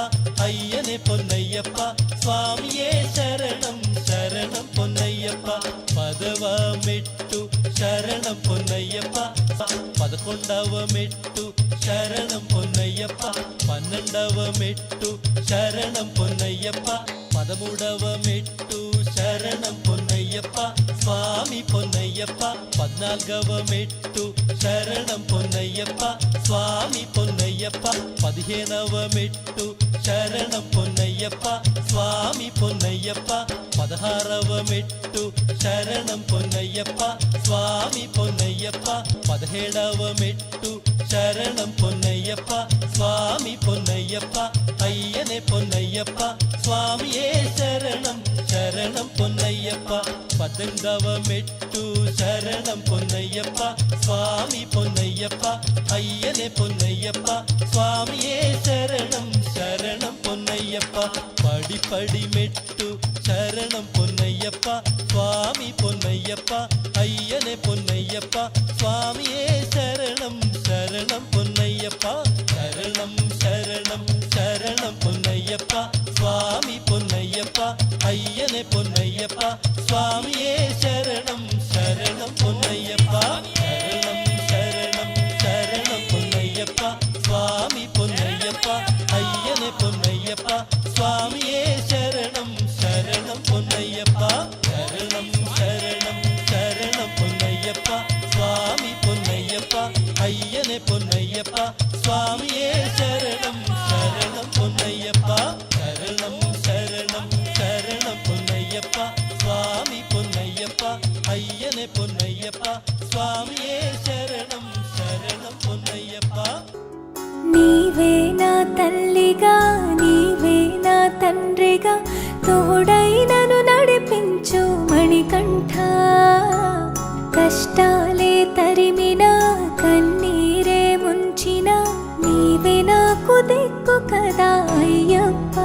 S9: అయ్యనే పొన్నయ్యప్ప స్వామియే శరణం శరణం పొన్నయ్యప్ప పదవ మెట్టు శరణం పొన్నయ్యప్ప పదకొండవ మెట్టు శరణం పొన్నయ్యప్ప పన్నెండవ మెట్టు శరణం పొన్నయ్యప్ప పదమూడవ మెట్టు శరణం పొన్నయ్యప్ప స్వామి పొన్నయ్యప్ప పద్నాల్గవ మెట్టు శరణం పొన్నయ్యప్ప స్వామి పొన్నయ్యప్ప పదిహేనవ మెట్టు శరణం పొన్నయ్యప్ప స్వామి పొన్నయ్యప్ప పదహారవ మెట్టు శరణం పొన్నయ్యప్ప స్వామి పొన్నయ్యప్ప పదిహేడవ మెట్టు శరణం పొన్నయ్యప్ప స్వామి పొన్నయ్యప్ప అయ్యనే పొన్నయ్యప్ప స్వామియే శరణం శరణం పొన్నయ్యప్ప పద్దెనిమిదవ మెట్టు శరణం పొన్నయ్యప్ప స్వామి పొన్నయ్యప్ప అయ్యనే పొన్నయ్యప్ప స్వామియే శరణం శరణం పొన్నయ్యప్ప పడి పడి మెట్టు శరణం పొన్నయ్యప్ప స్వామి పొన్నయ్యప్ప అయ్యనే పొన్నయ్యప్ప స్వామియే శరణం శరణం పొన్నయ్యప్ప శరణం శరణం శరణం పొన్నయ్యప్ప స్వామి పొన్నయ్యప్ప అయ్యనే పొన్నయ్యప్ప స్వామియే శరణం శరణం పొన్నయ్యప్ప శరణం శరణం శరణం పొన్నయ్యప్ప స్వామి పొన్నయ్యప్ప అయ్యనే పొన్నయ్యప్ప స్వామియే శరణం శరణం పొన్నయ్యప్ప శరణం శరణం శరణం పొన్నయ్యప్ప స్వామి పొన్నయ్యప్ప అయ్యనే పొన్నయ్యప్ప స్వామియే శరణం శరణం పొన్నయ్యప్ప శరణం శరణం శరణం పొన్నయ్యప్ప స్వామి పొన్నయ్యప్ప అయ్యనే పొన్నయ్యప్ప స్వామియే శరణం శరణం పొన్నయ్యప్ప
S3: నీవే నా తల్లిగా నీవే నా తండ్రిగా తోడై నన్ను నడిపించు మణికంఠ కష్టాలే తరిమినా కన్నీరే ముంచినా నీవే నాకు దిక్కు కదా అయ్యప్ప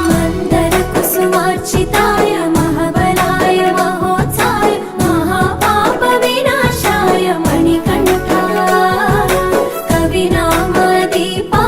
S3: మందర కుసుమార్చితాయ మహాబలాయ మహోత్సాయ మహాపాప వినాశాయ మణికంఠ కవినామ దీపా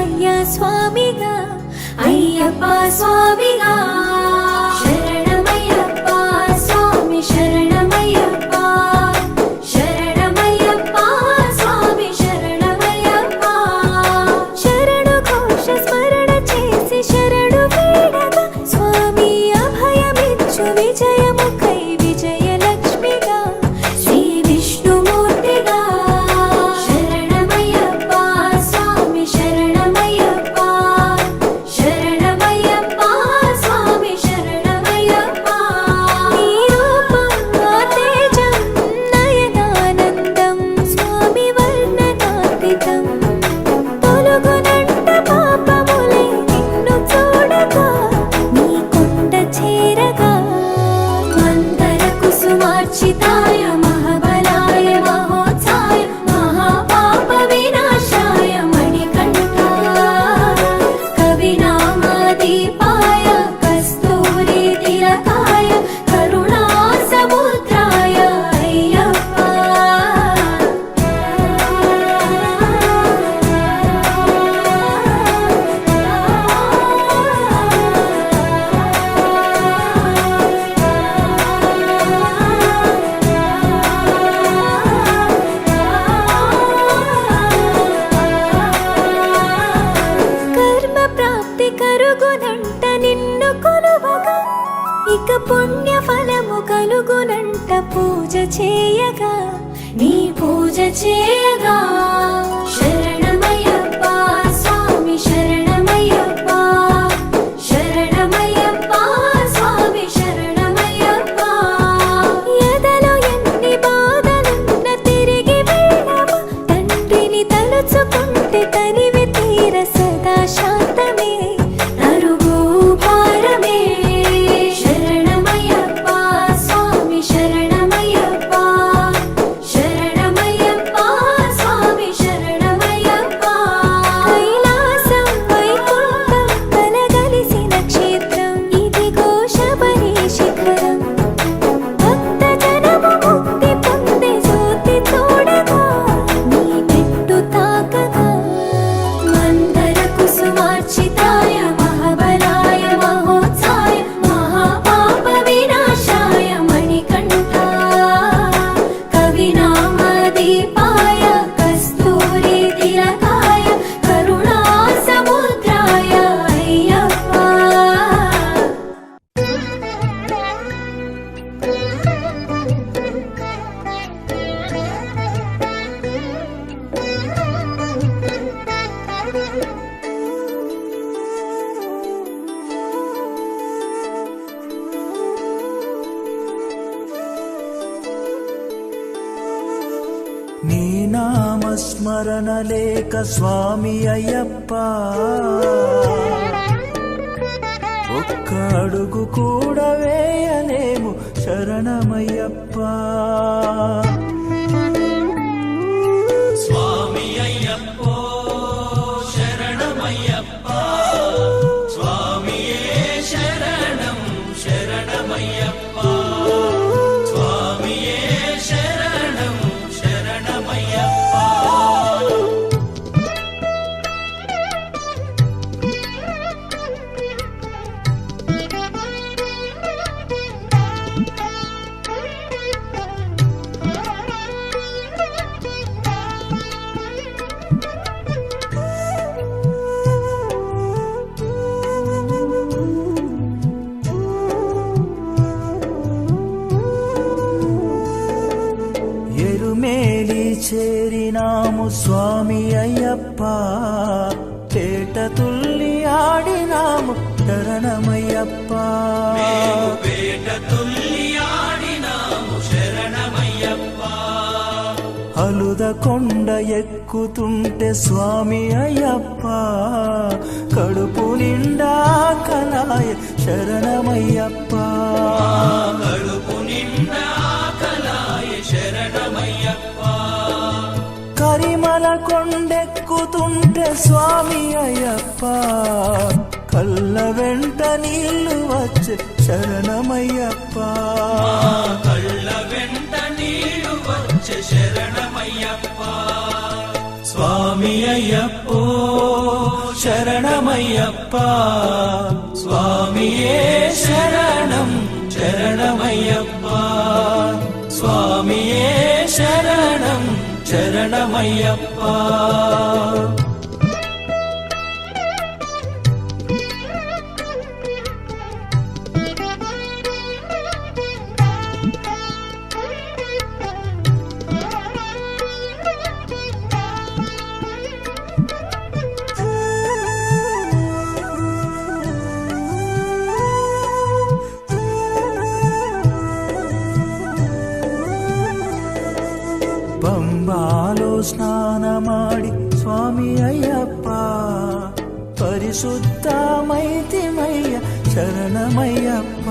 S3: శరణమయ్య స్వామిగా అయ్యప్ప స్వామిగా శరణమయ్యప్ప స్వామి శరణమయ్యప్ప శరణమయ్యప్ప స్వామి శరణమయ్యప్ప శరణు ఘోష స్మరణ చేసి శరణు వేడగా స్వామి అభయమిచ్చు విజయముఖై విజయలక్ష్మిగా శ్రీ విష్ణుమూర్తిగా శరణమయ్యప్ప స్వామి శరణమయ్యప్ప శరణమయ్యప్ప స్వామి శరణమయ్యప్ప నీ రూప తేజం నయనానందం స్వామి వర్ణనాతీతం తొలగునంట పాపములే నిన్ను చూడగా నీ కొండ చేరగా మందర కుసుమార్చితాయ మహాబలాయ మహోత్సాయ మహాపాప వినాశాయ మణికంఠాయ కవినామదీపాయ కస్తూరి తిలకాయ కరుణా సముద్రాయ అయ్యప్ప కర్మ ప్రాప్తి కరుగునంట నిన్ను కొలువగా ఇక పుణ్య ఫలము కలుగునంట పూజ చేయగా నీ పూజ చేయగా శరణమయ్యప్ప స్వామి శరణమయ్యప్ప శరణమయ్యప్ప స్వామి శరణమయ్యప్ప ఎదలో ఎన్ని బాధలున్న తిరిగి వెళ్ళవా తండ్రిని తలుచుకుంటే తనివి తీర సదా శాంతమే తరుగు భారమే శరణమయ్యప్ప స్వామి శరణమయ్యప్ప శరణమయ్యప్ప స్వామి శరణమయ్యప్ప కైలాసం వైకుంఠం కలగలిసిన క్షేత్రం ఇదిగో శబరి శిఖరం భక్త జనము ముక్తి పొందే జ్యోతి చూడగా నీ మెట్టు తాకగా మందర కుసుమార్చితాయ మహాబలాయ మహోత్సాయ మహాపాప వినాశాయ మణికంఠాయ కవినామదీపాయ కస్తూరి తిలకాయ కరుణా సముద్రాయ అయ్యప్ప
S10: నీ నామస్మరణ లేక స్వామి అయ్యప్ప ఒక్క అడుగు కూడా వేయలేము శరణమయ్యప్ప
S9: స్వామి అయ్యప్పో శరణమయ్యప్ప స్వామియే శరణం శరణమయ్యప్ప స్వామియే శరణం శరణమయ్యప్ప
S10: ఎరుమేలి చేరినాము స్వామి అయ్యప్ప తేట తుల్లి ఆడినాము శరణమయ్యప్ప
S9: పేట తుల్లి ఆడినాము శరణమయ్యప్ప
S10: అలుద కొండ ఎక్కుతుంటే స్వామి అయ్యప్ప కడుపు నిండా కలాయ శరణమయ్యప్ప
S9: కడుపు నిండా కలాయ శరణమయ్యప్ప
S10: కరిమల కొండెక్కుతుంటే స్వామి అయ్యప్ప కళ్ళ వెంట నీళ్లు వచ్చే శరణమయ్యప్ప
S9: కళ్ళ వెంట నీళ్లు వచ్చే శరణమయ్యప్ప స్వామి అయ్యప్పో శరణమయ్యప్ప స్వామియే శరణం శరణమయ్యప్ప స్వామియే శరణం శరణమయ్యప్ప
S10: పంబాలో స్నానమాడి స్వామి అయ్యప్ప పరిశుద్ధమైతిమయ్య శరణమయ్యప్ప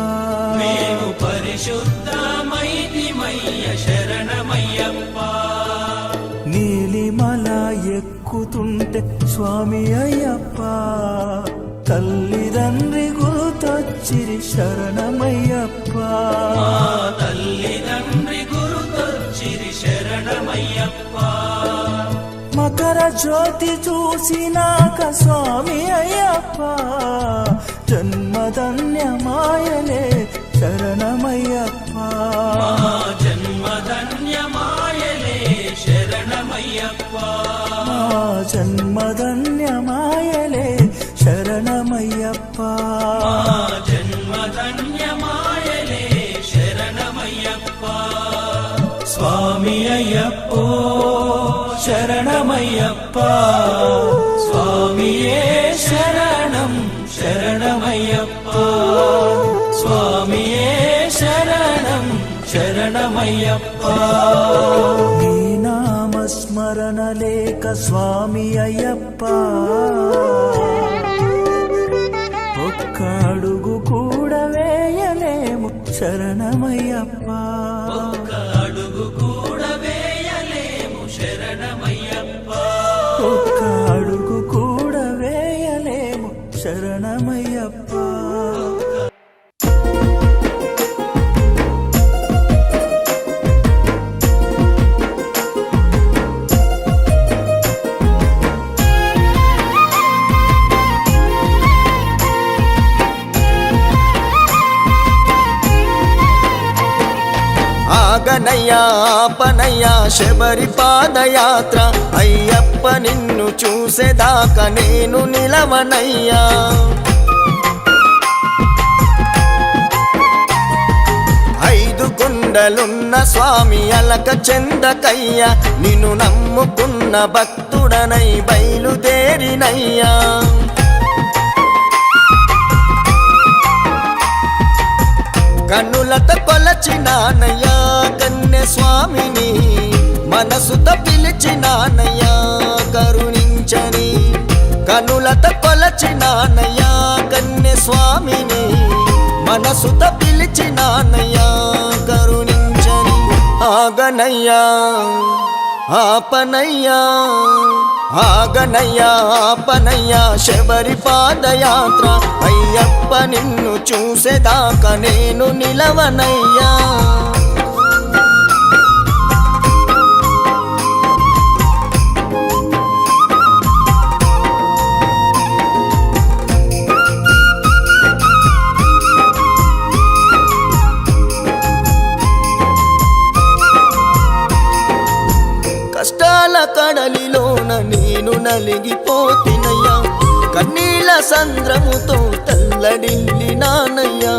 S9: మేము పరిశుద్ధమైతిమయ్య శరణమయ్యప్ప
S10: నీలిమల ఎక్కుతుంటే స్వామి అయ్యప్ప తల్లిదండ్రి గుర్తొచ్చిరి శరణమయ్యప్ప
S9: మా తల్లిదండ్రి గురుతొచ్చిరి శరణమయ్యప్ప
S10: మకర జ్యోతి చూసినాక స్వామి అయ్యప్ప జన్మధన్యమాయలే శరణమయ్యప్ప
S9: మా జన్మధన్యమాయలే శరణమయ్యప్ప
S10: మా జన్మధన్యమాయలే శరణమయ్యప్ప
S9: మా జన్మధన్యమాయలే శరణమయ్యప్ప స్వామి అయ్యప్పో శరణమయ్యప్ప స్వామియే శరణం శరణమయ్యప్ప స్వామియే శరణం శరణమయ్యప్ప
S10: నీ నామస్మరణ లేక స్వామి అయ్యప్ప ఒక్క అడుగు కూడా వేయలేము శరణమయ్యప్ప
S9: ఒక్క అడుగు కూడా వేయలేము శరణమయ్యప్ప
S10: ఒక్క అడుగు కూడా వేయలేము శరణమయ్యప్ప
S11: ఆగనయ్యా ఆపనయ్యా శబరి పాదయాత్ర అయ్యప్ప నిన్ను చూసేదాకా నేను నిలవనయ్యా ఐదు కొండలున్న స్వామి అలక చెందకయ్యా నిన్ను నమ్ముకున్న భక్తుడనై బయలుదేరినయ్యా కన్నులత కొలచినానయ్యా కన్నె స్వామిని మనసుత పిలిచినానయ్యా కరుణించని కన్నులత కొలచినానయ్యా కన్నె స్వామిని మనసుత పిలిచినానయ్యా కరుణించని ఆగనయ్యా ఆపనయ్యా ఆగనయ్యా ఆపనయ్యా శబరి పాదయాత్ర అయ్యప్ప నిన్ను చూసేదాకా నేను నిలవనయ్యా కష్టాల కడలిలోన నేను నలిగిపోతినయ్యా కన్నీళ్ళ సంద్రముతో తల్లడిల్లినానయ్యా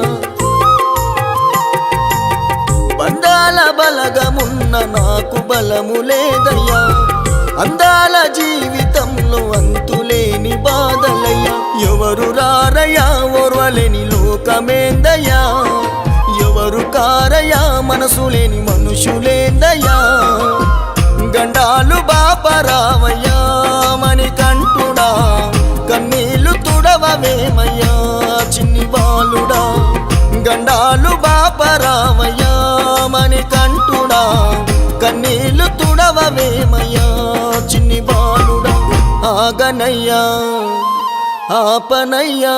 S11: బంధాల బలగమున్న నాకు బలము లేదయ్యా అందాల జీవితంలో అంతులేని బాధలయ్యా ఎవరు రారయ్యా ఓర్వలేని లోకమేందయ్యా ఎవరు కారయ్యా మనసు లేని మనుషులేందయ్యా గండాలు బాపరామయ్యా మణికంఠుడా కన్నీళ్లు తుడవవేమయ్యా చిన్ని బాలుడా గండాలు బాపరామయ్యా మణికంఠుడా కన్నీళ్లు తుడవవేమయ్యా చిన్ని బాలుడా ఆగనయ్యా ఆపనయ్యా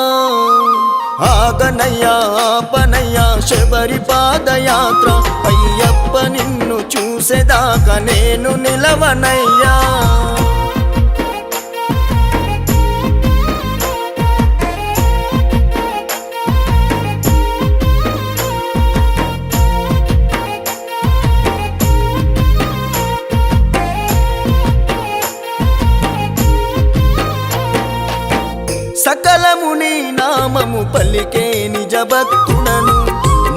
S11: ఆగనయ్యా ఆపనయ్యా శబరి పాదయాత్ర అయ్యప్ప నిన్ను చూసేదాకా నేను నిలవనయ్యా సకలము నీ నామము పలికే నిజ భక్తుడను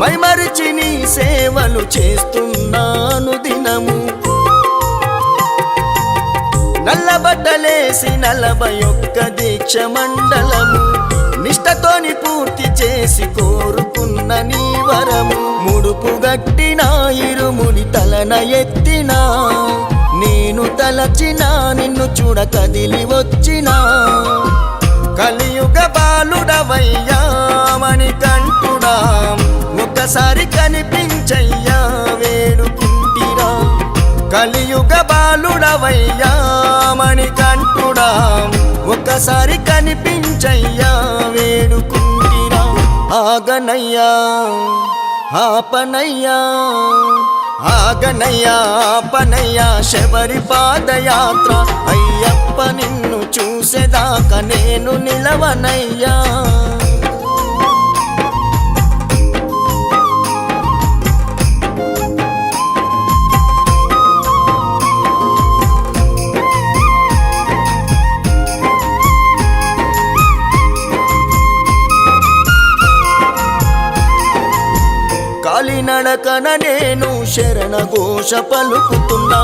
S11: మైమరిచి నీ సేవలు చేస్తున్నాను దినము నల్లబట్టలేసి 41 దీక్ష మండలము నిష్టతోని పూర్తి చేసి కోరుకున్న నీ వరము ముడుపు గట్టిన ఇరుముడి తలన ఎత్తినా నేను తలచినా నిన్ను చూడ కదిలి వచ్చినా కలియుగ బాలుడవయ్యా మణికంఠుడా ఒక్కసారి కనిపించయ్యా వేడుకుంటిరా కలియుగ బాలుడవయ్యా మణికంఠుడా ఒక్కసారి కనిపించయ్యా వేడుకుంటిరా ఆగనయ్యా ఆపనయ్యా ఆగనయ్యా ఆపనయ్యా శబరి పాదయాత్ర అయ్యప్ప నిన్ను చూసేదాకా నేను నిలవనయ్యా కాలినడకన నేను శరణ ఘోష పలుకుతున్నా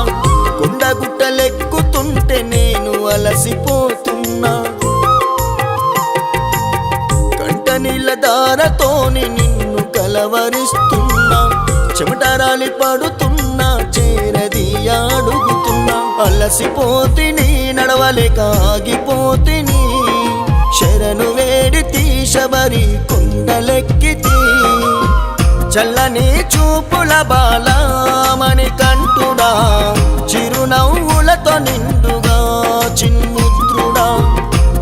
S11: కొండగుట్టలెక్కుతుంటే నేను అలసిపోతున్నా కంట నీళ్ళ దారతోని నిన్ను కలవరిస్తున్నా చెమటరాలి పడుతున్నా చేరది అడుగుతున్నా అలసిపోతిని నడవలేక ఆగిపోతిని శరణు వేడితి శబరి కొండలెక్కితి చల్లని చూపుల బాలమణికంఠుడా చిరునవ్వులతో నిండుగా చిన్ముద్రుడా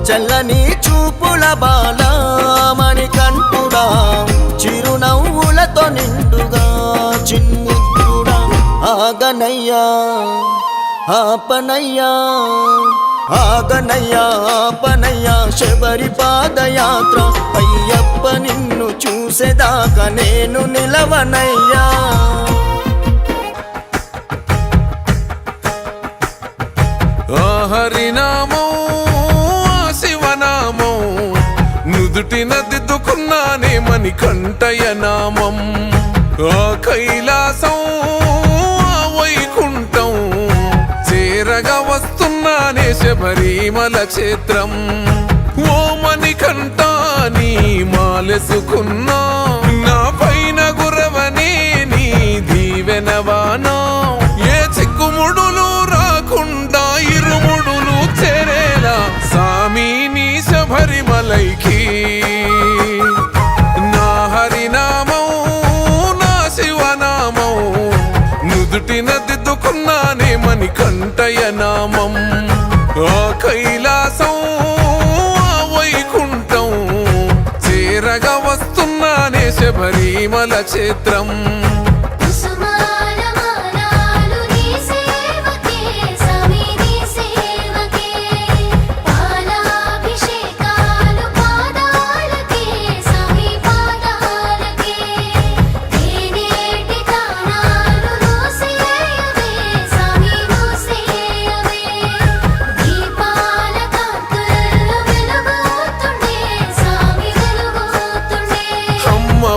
S11: చల్లని చూపుల బాలమణికంఠుడా చిరునవ్వులతో నిండుగా చిన్ముద్రుడా ఆగనయ్యా ఆపనయ్యా ఆగనయ్యా ఆపనయ్యా శబరి పాదయాత్ర అయ్యప్ప నిన్ను చూసేదాకా నేను నిలవనయ్యా
S8: హరినామం శివనామం నుదుటిన దిద్దుకున్నానే మణికంఠయ నామం కైలాసం వైకుంఠం చేరగా వస్తున్నానే శబరిమల క్షేత్రం ఓ మణికంఠ నీ మాలెసుకున్నా నా పైన గురవనే నీ దీవెనవానా ఏ చిక్కుముడులు రాకుండా ఇరుముడులు చేరేలా సామి నీ శబరిమలైకి నా హరినామం నా శివనామం నుదుటిన దిద్దుకున్నానే మణికంఠయ నామం కైలాసం వైకుంఠం చేరగా వస్తున్నానే శబరిమల క్షేత్రం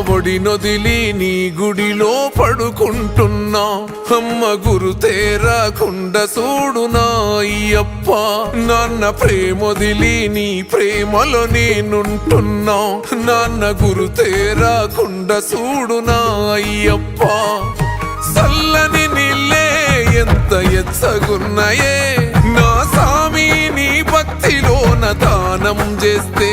S8: ఒడి నొదిలి నీ గుడిలో పడుకుంటున్నా అమ్మ గురు తేరాకుండా చూడునా అయ్యప్ప నాన్న ప్రేమొదిలి నీ ప్రేమలో నేనుంటున్నా నాన్న గురు తేరాకుండా చూడునా అయ్యప్ప చల్లని నీళ్ళే ఎంత ఎచ్చగున్నాయే నా సామి నీ భక్తిలోన దానం చేస్తే